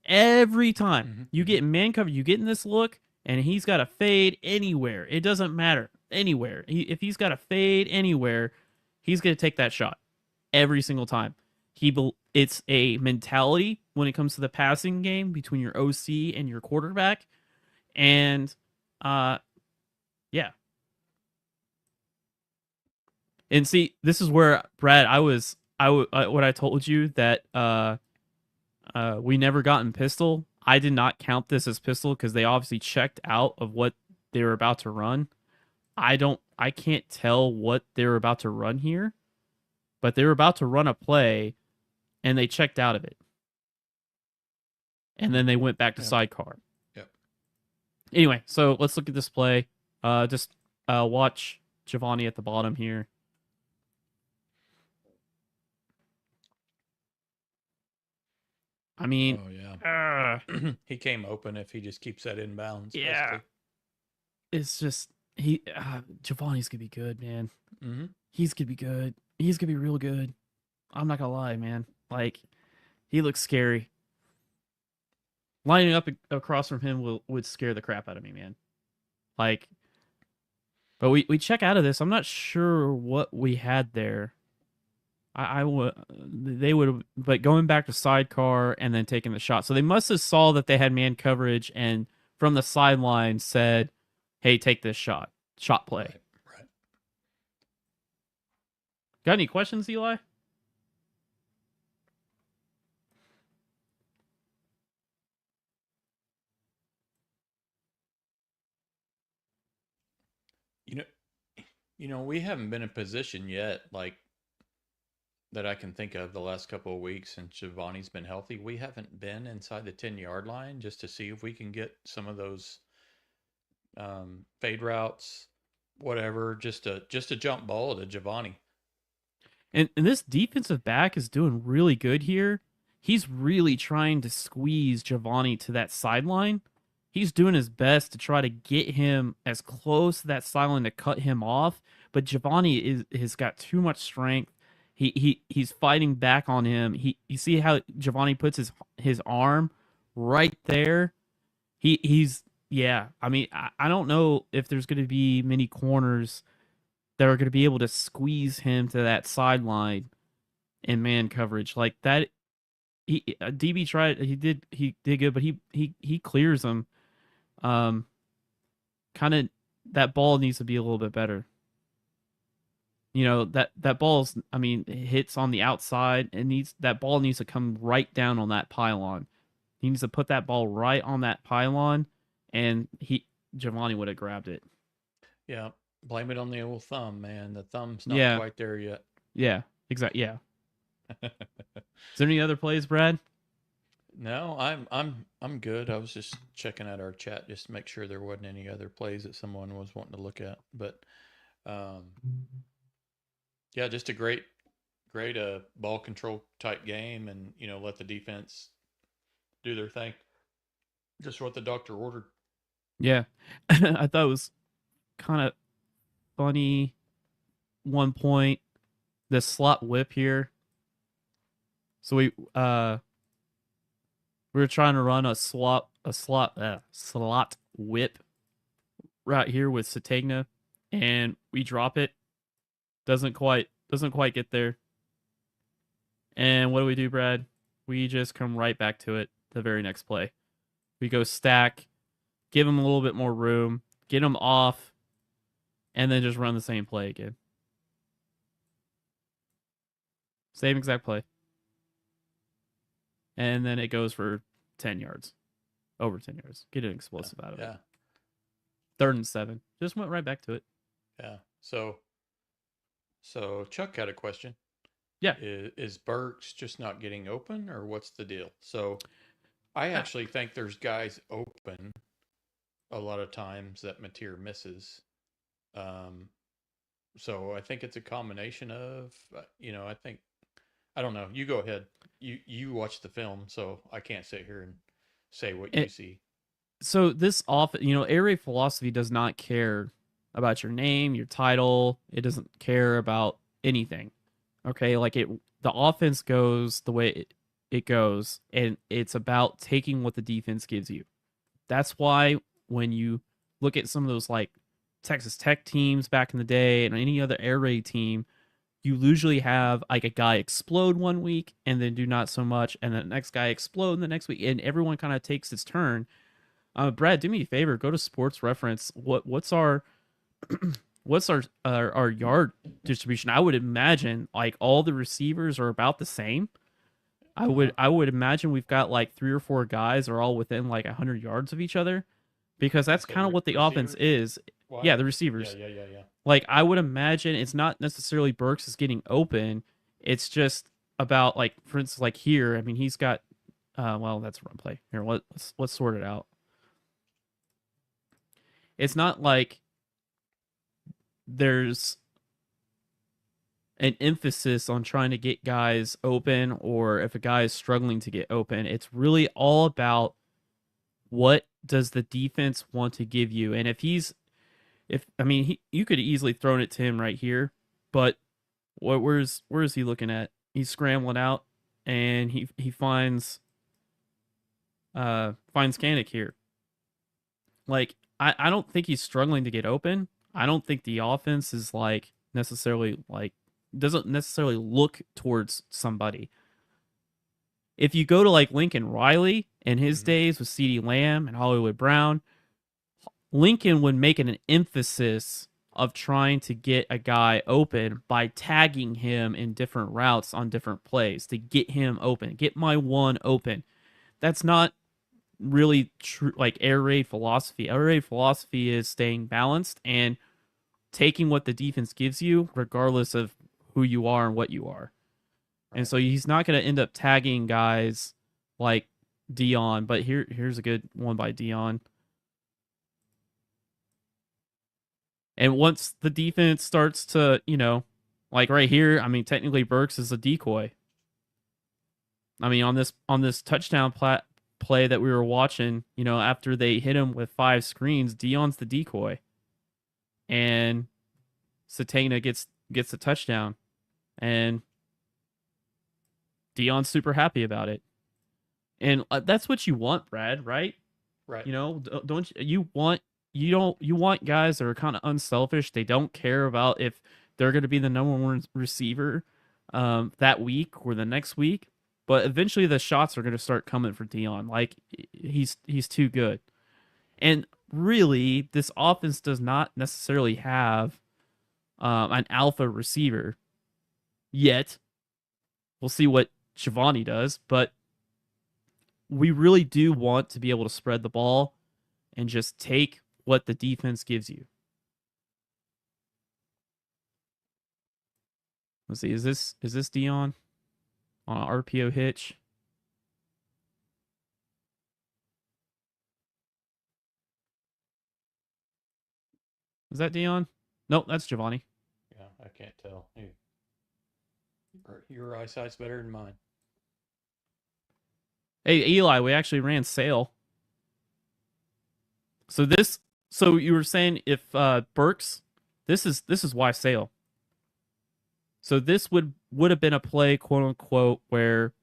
Every time you get man cover, you get in this look, and he's got a fade anywhere. It doesn't matter anywhere. If he's got a fade anywhere, he's gonna take that shot every single time. It's a mentality when it comes to the passing game between your OC and your quarterback, and yeah. And see, this is where Brad, what I told you that we never gotten pistol. I did not count this as pistol because they obviously checked out of what they were about to run. I can't tell what they were about to run here, but they were about to run a play and they checked out of it. And then they went back to sidecar. Yep. Anyway, so let's look at this play. Just watch Giovanni at the bottom here. I mean, he came open if he just keeps that inbounds. Yeah. Basically. It's just Giovanni's gonna be good, man. Mm-hmm. He's gonna be good. He's gonna be real good. I'm not gonna lie, man. Like, he looks scary. Lining up across from him would scare the crap out of me, man. Like, but we check out of this. I'm not sure what we had there. They would, but going back to sidecar and then taking the shot. So they must have saw that they had man coverage and from the sideline said, "Hey, take this shot play." Right. Got any questions, Eli? You know, we haven't been in position yet, like, that I can think of the last couple of weeks since Giovanni's been healthy. We haven't been inside the 10-yard line just to see if we can get some of those fade routes, whatever, just a jump ball to Giovanni. And this defensive back is doing really good here. He's really trying to squeeze Giovanni to that sideline. He's doing his best to try to get him as close to that sideline to cut him off. But Giovanni has got too much strength. He's fighting back on him. You see how Giovanni puts his arm right there. He's I mean, I don't know if there's going to be many corners that are going to be able to squeeze him to that sideline in man coverage like that. DB tried. He did good, but he clears him. Kind of that ball needs to be a little bit better. You know, that ball's, I mean, it hits on the outside and that ball needs to come right down on that pylon. He needs to put that ball right on that pylon, and Giovanni would have grabbed it. Yeah, blame it on the old thumb, man. The thumb's not quite there yet. Yeah, exactly. Yeah. Is there any other plays, Brad? No, I'm good. I was just checking out our chat just to make sure there wasn't any other plays that someone was wanting to look at. But yeah, just a great ball control type game, and let the defense do their thing. Just what the doctor ordered. Yeah, I thought it was kind of funny. 1 point, the slot whip here. So we were trying to run a slot whip right here with Satanga, and we drop it. Doesn't quite get there. And what do, Brad? We just come right back to it the very next play. We go stack, give him a little bit more room, get him off, and then just run the same play again. Same exact play. And then it goes for 10 yards. Over 10 yards. Get an explosive out of it. 3rd and 7. Just went right back to it. Yeah. So Chuck had a question. Yeah. Is Burks just not getting open, or what's the deal? So I actually think there's guys open a lot of times that Mateer misses. So I think it's a combination of, I I don't know. You go ahead. You watch the film, so I can't sit here and say what you see. So this air raid philosophy does not care about your name, your title. It doesn't care about anything. Okay, like the offense goes the way it goes, and it's about taking what the defense gives you. That's why when you look at some of those like Texas Tech teams back in the day and any other air raid team, you usually have like a guy explode one week and then do not so much, and the next guy explode in the next week, and everyone kind of takes its turn. Brad, do me a favor, go to Sports Reference. What's our what's our yard distribution? I would imagine like all the receivers are about the same. I would imagine we've got like 3 or 4 guys are all within like 100 yards of each other, because that's kind of what the offense is. Why? Yeah, the receivers. Yeah. Like I would imagine it's not necessarily Burks is getting open. It's just about like, for instance, like here. I mean, he's got. Well, that's a run play. Here, let's sort it out. It's not like there's an emphasis on trying to get guys open, or if a guy is struggling to get open. It's really all about what does the defense want to give you. And you could easily thrown it to him right here, but where is he looking at? He's scrambling out, and he finds Kanik here. Like I don't think he's struggling to get open. I don't think the offense is like necessarily like doesn't necessarily look towards somebody. If you go to like Lincoln Riley in his days with CeeDee Lamb and Hollywood Brown, Lincoln would make an emphasis of trying to get a guy open by tagging him in different routes on different plays to get him open, get my one open. That's not really true, like air raid philosophy. Air raid philosophy is staying balanced and taking what the defense gives you, regardless of who you are and what you are. Right. And so he's not going to end up tagging guys like Dion, but here's a good one by Dion. And once the defense starts to, like right here, I mean, technically Burks is a decoy. I mean, on this touchdown play that we were watching, after they hit him with 5 screens, Dion's the decoy. And Satanga gets the touchdown. And Dion's super happy about it. And that's what you want, Brad, right? Right. Don't you want guys that are kind of unselfish. They don't care about if they're going to be the number 1 receiver that week or the next week. But eventually the shots are going to start coming for Dion. Like he's too good. And really, this offense does not necessarily have an alpha receiver yet. We'll see what Giovanni does, but we really do want to be able to spread the ball and just take what the defense gives you. Let's see, is this Dion on an RPO hitch? Is that Dion? Nope, that's Giovanni. Yeah, I can't tell. Your eyesight's better than mine. Hey, Eli, we actually ran sale. So you were saying if Burks, this is why sale. So this would have been a play, quote unquote, where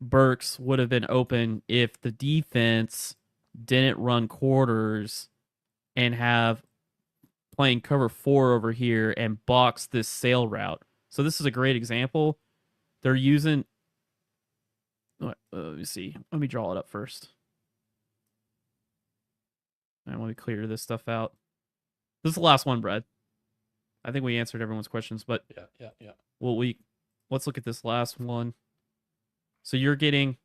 Burks would have been open if the defense didn't run quarters and have playing cover 4 over here and box this sail route. So this is a great example. They're using. Let me see. Let me draw it up first. And let me clear this stuff out. This is the last one, Brad. I think we answered everyone's questions, but yeah. Well, let's look at this last one. So you're getting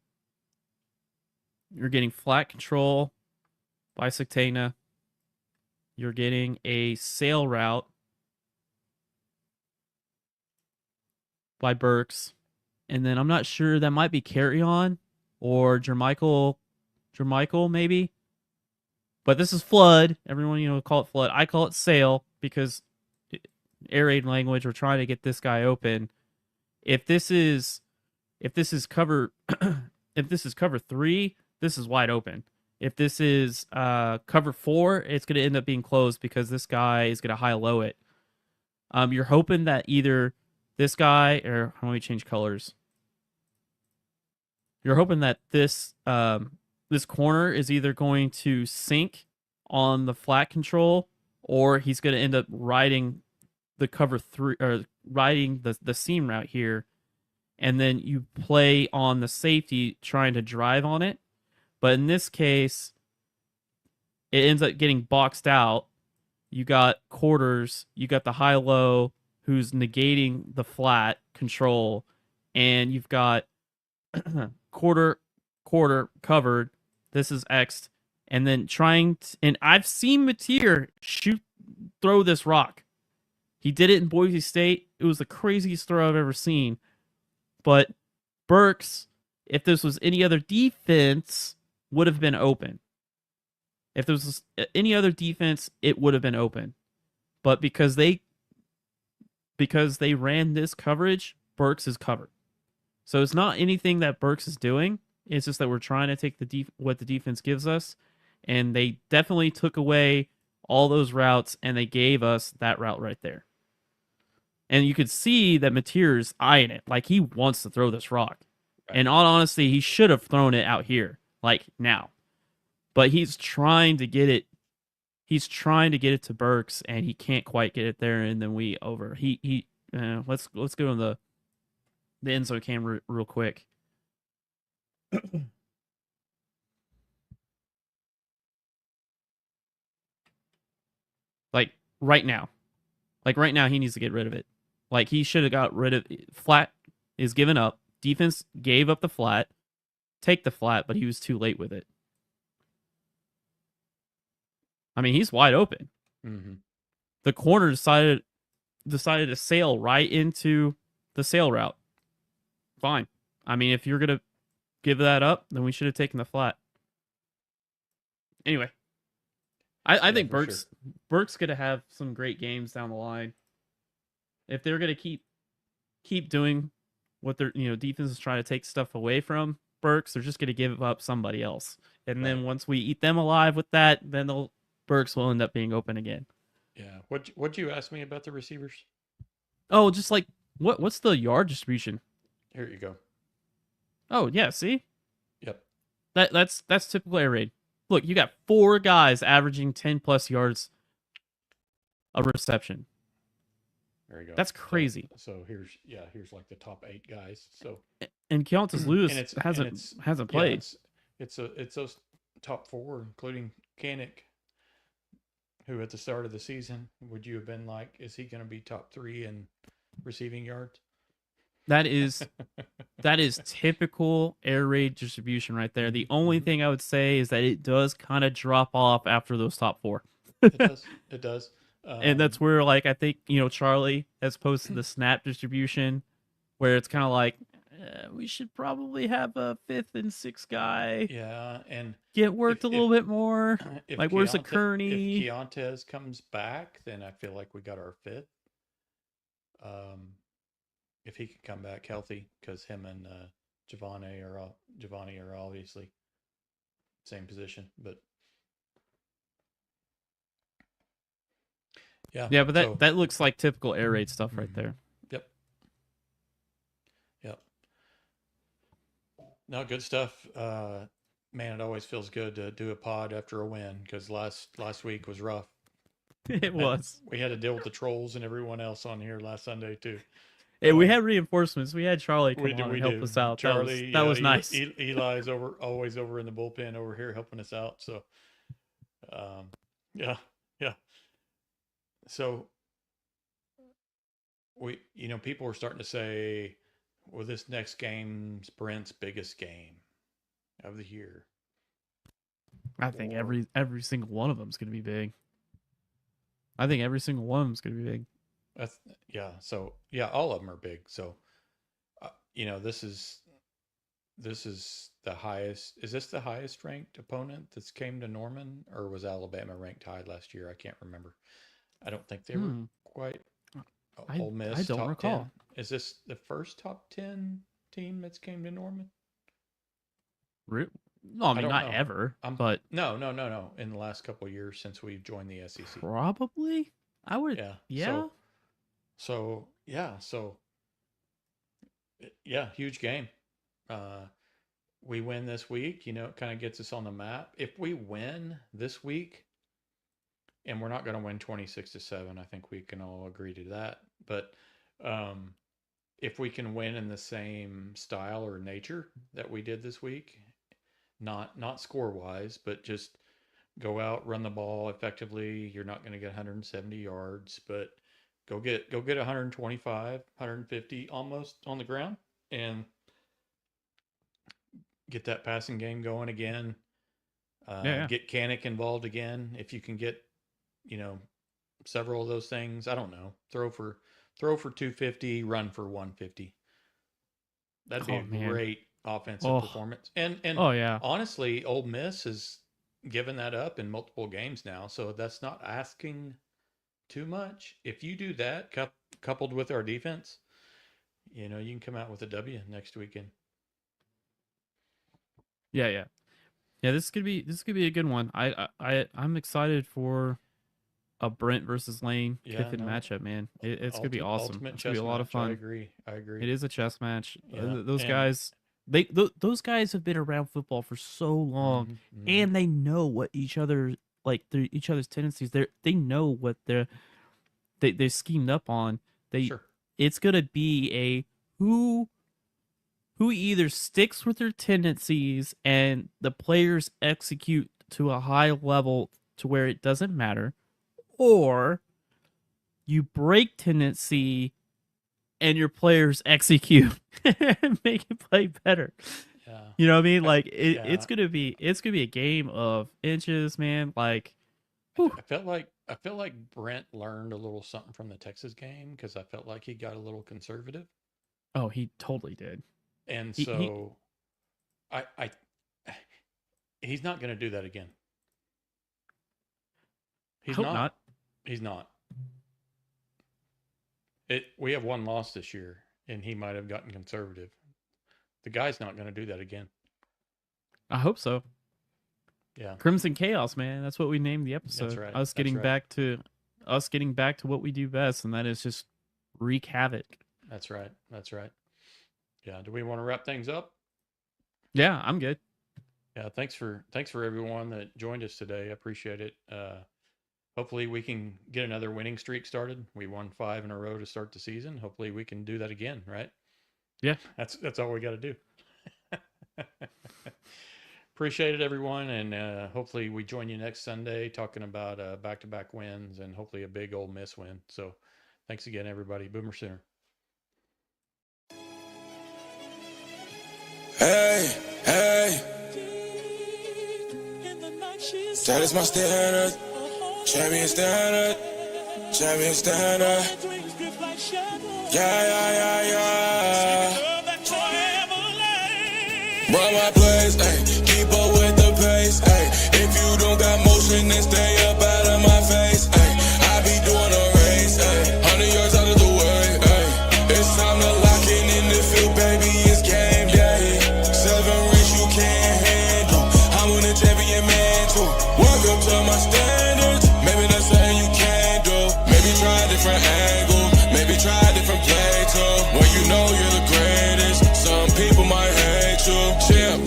flat control by Satanga. You're getting a sail route by Burks. And then I'm not sure, that might be carry on or Jermichael maybe. But this is flood. Everyone, call it flood. I call it sail because air raid language, we're trying to get this guy open. If this is cover if this is cover 3, this is wide open. If this is cover 4, it's going to end up being closed because this guy is going to high-low it. You're hoping that either this guy, or how do we change colors? You're hoping that this this corner is either going to sink on the flat control, or he's going to end up riding the cover 3, or riding the seam route here, and then you play on the safety trying to drive on it. But in this case, it ends up getting boxed out. You got quarters, you got the high-low who's negating the flat control, and you've got quarter covered. This is X'd. And then and I've seen Mateer throw this rock. He did it in Boise State. It was the craziest throw I've ever seen. But Burks, if this was any other defense, would have been open. If there was any other defense, it would have been open. But because they ran this coverage, Burks is covered. So it's not anything that Burks is doing. It's just that we're trying to take what the defense gives us. And they definitely took away all those routes, and they gave us that route right there. And you could see that Mateer's eyeing it. Like, he wants to throw this rock. Right. And in all honesty, he should have thrown it out here, like now. But he's trying to get it. He's trying to get it to Burks, and he can't quite get it there. And then we over. Let's go on the end zone cam real quick. Like right now, he needs to get rid of it. Like, he should have got rid of flat. Is given up. Defense gave up the flat. Take the flat, but he was too late with it. I mean, he's wide open. Mm-hmm. The corner decided to sail right into the sail route. Fine. I mean, if you're going to give that up, then we should have taken the flat. Anyway, I think Burks going to have some great games down the line. If they're going to keep doing what their defense is trying to take stuff away from Burks, they're just going to give up somebody else. And then once we eat them alive with that, then Burks will end up being open again. Yeah. What'd you ask me about the receivers? Oh, just like what's the yard distribution? Here you go. Oh yeah, see? Yep. That's typical air raid. Look, you got 4 guys averaging 10+ yards a reception. There you go. That's crazy. So here's like the top 8 guys. So and Keontae Lewis hasn't played. Yeah, it's those top 4, including Kanik, who at the start of the season, would you have been like, is he going to be top 3 in receiving yards? That is typical air raid distribution right there. The only thing I would say is that it does kind of drop off after those top 4. It does. And that's where, like, I think, Charlie has posted the snap distribution where it's kind of like, we should probably have a 5th and 6th guy. Yeah, and get worked a little bit more. Like, where's the Kearney? If Keontae comes back, then I feel like we got our 5th. If he can come back healthy, because him and Giovanni are obviously same position, but yeah, but that looks like typical air raid stuff right there. Yep. No, good stuff. Man, it always feels good to do a pod after a win, because last week was rough. It was. We had to deal with the trolls and everyone else on here last Sunday too. Hey, we had reinforcements. We had Charlie come on and help us out. Charlie, that was nice. Eli's always over in the bullpen over here helping us out. So, yeah. So, people were starting to say, well, this next game's Brent's biggest game of the year. I think every single one of them is going to be big. I think every single one of them is going to be big. So all of them are big. So, this is the highest. Is this the highest ranked opponent that's came to Norman, or was Alabama ranked high last year? I can't remember. I don't think they were quite. Ole Miss, I don't recall. Is this the first top 10 team that's came to Norman? No, I mean not know. ever, but no. In the last couple of years since we've joined the SEC, probably. I would. Yeah. So huge game. We win this week. You know, it kind of gets us on the map. If we win this week, and we're not going to win 26-7, I think we can all agree to that. But if we can win in the same style or nature that we did this week, not score wise, but just go out, run the ball effectively. You're not going to get 170 yards, but go get 125, 150 almost on the ground, and get that passing game going again. Get Canick involved again. If you can get, several of those things, I don't know, throw for 250, run for 150. That'd be a great offensive performance. And honestly, Ole Miss has given that up in multiple games now, so that's not asking too much. If you do that, coupled with our defense, you can come out with a W next weekend. Yeah. This could be a good one. I'm excited for a Brent versus Lane Kiffin matchup, man. It's gonna be awesome. It's gonna be a lot of fun. I agree. It is a chess match. Yeah. Those guys, those guys have been around football for so long, and they know what each other's tendencies. They know what they're schemed up on. It's gonna be a who either sticks with their tendencies and the players execute to a high level to where it doesn't matter, or you break tendency and your players execute and make it play better. Yeah. You know what I mean? Like it's gonna be a game of inches, man. Like I felt like Brent learned a little something from the Texas game, because I felt like he got a little conservative. Oh, he totally did. And he's not going to do that again. He's not. He's not. We have one loss this year, and he might have gotten conservative. The guy's not going to do that again. I hope so. Yeah. Crimson Chaos, man. That's what we named the episode. That's right. Us getting back to what we do best, and that is just wreak havoc. That's right. Yeah. Do we want to wrap things up? Yeah, I'm good. Yeah. Thanks for everyone that joined us today. I appreciate it. Hopefully we can get another winning streak started. We won 5 in a row to start the season. Hopefully we can do that again, right? Yeah. That's all we got to do. Appreciate it, everyone. And hopefully we join you next Sunday talking about back-to-back wins and hopefully a big Ole Miss win. So thanks again, everybody. Boomer Sooner. Hey, that is my standard. Champion standard. Yeah. Run my plays, ayy. Keep up with the pace, ayy. If you don't got motion, then stay up out of my face, ayy. I be doing a race, ayy. 100 yards out of the way, ayy. It's time to lock in the field, baby. It's game day. 7 rings you can't handle. I'm on the champion man too. Work up to my standards. Maybe that's something you can't do. Maybe try a different angle. Maybe try a different play too. When you know you're the greatest, some people might hate you. Champ,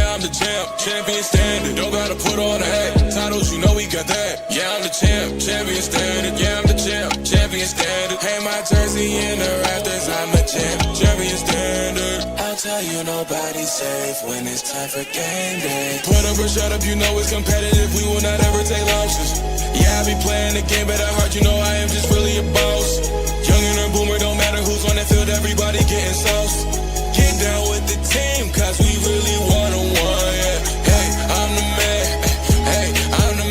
I'm the champ. Champion standard. Don't gotta put on a hat. Titles, you know we got that. Yeah, I'm the champ. Champion standard. Yeah, I'm the champ. Champion standard. Hang my jersey in the rafters. I'm a champ. Champion standard. I'll tell you nobody's safe when it's time for game day. Put up or shut up, you know it's competitive. We will not ever take losses. Yeah, I be playing the game, but at heart, you know I am just really a boss. Youngin' or boomer, don't matter who's on that field, everybody getting sauce. Get down with the team, cause we really one-on-one, yeah. Hey, I'm the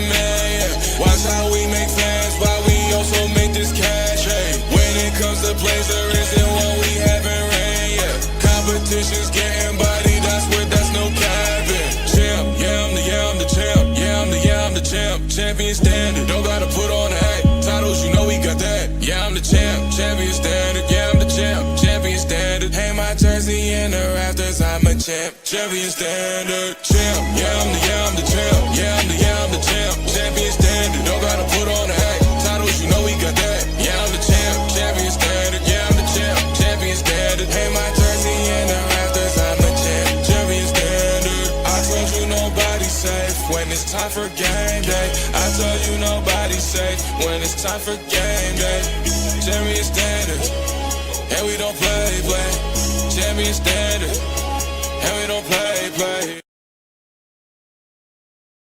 man, yeah. Watch how we make fans, while we also make this cash, hey. When it comes to plays, there isn't one we haven't ran, yeah. Competition's getting body, that's no capping. Champ, I'm the champ. Champion standard, don't gotta put on a hat. Titles, you know champ. Champion standard. Champ. Yeah, I'm the champ. Yeah, I'm the champ. Champion standard. Don't gotta put on the act. Titles, you know we got that. Yeah, I'm the champ. Champion standard. Yeah, I'm the champ. Champion standard. Hey, my jersey in the rafters. I'm the champ. Champion standard. I told you nobody's safe when it's time for game day. I told you nobody's safe when it's time for game day. Champion standard. And we don't play. Champion standard. And we don't play.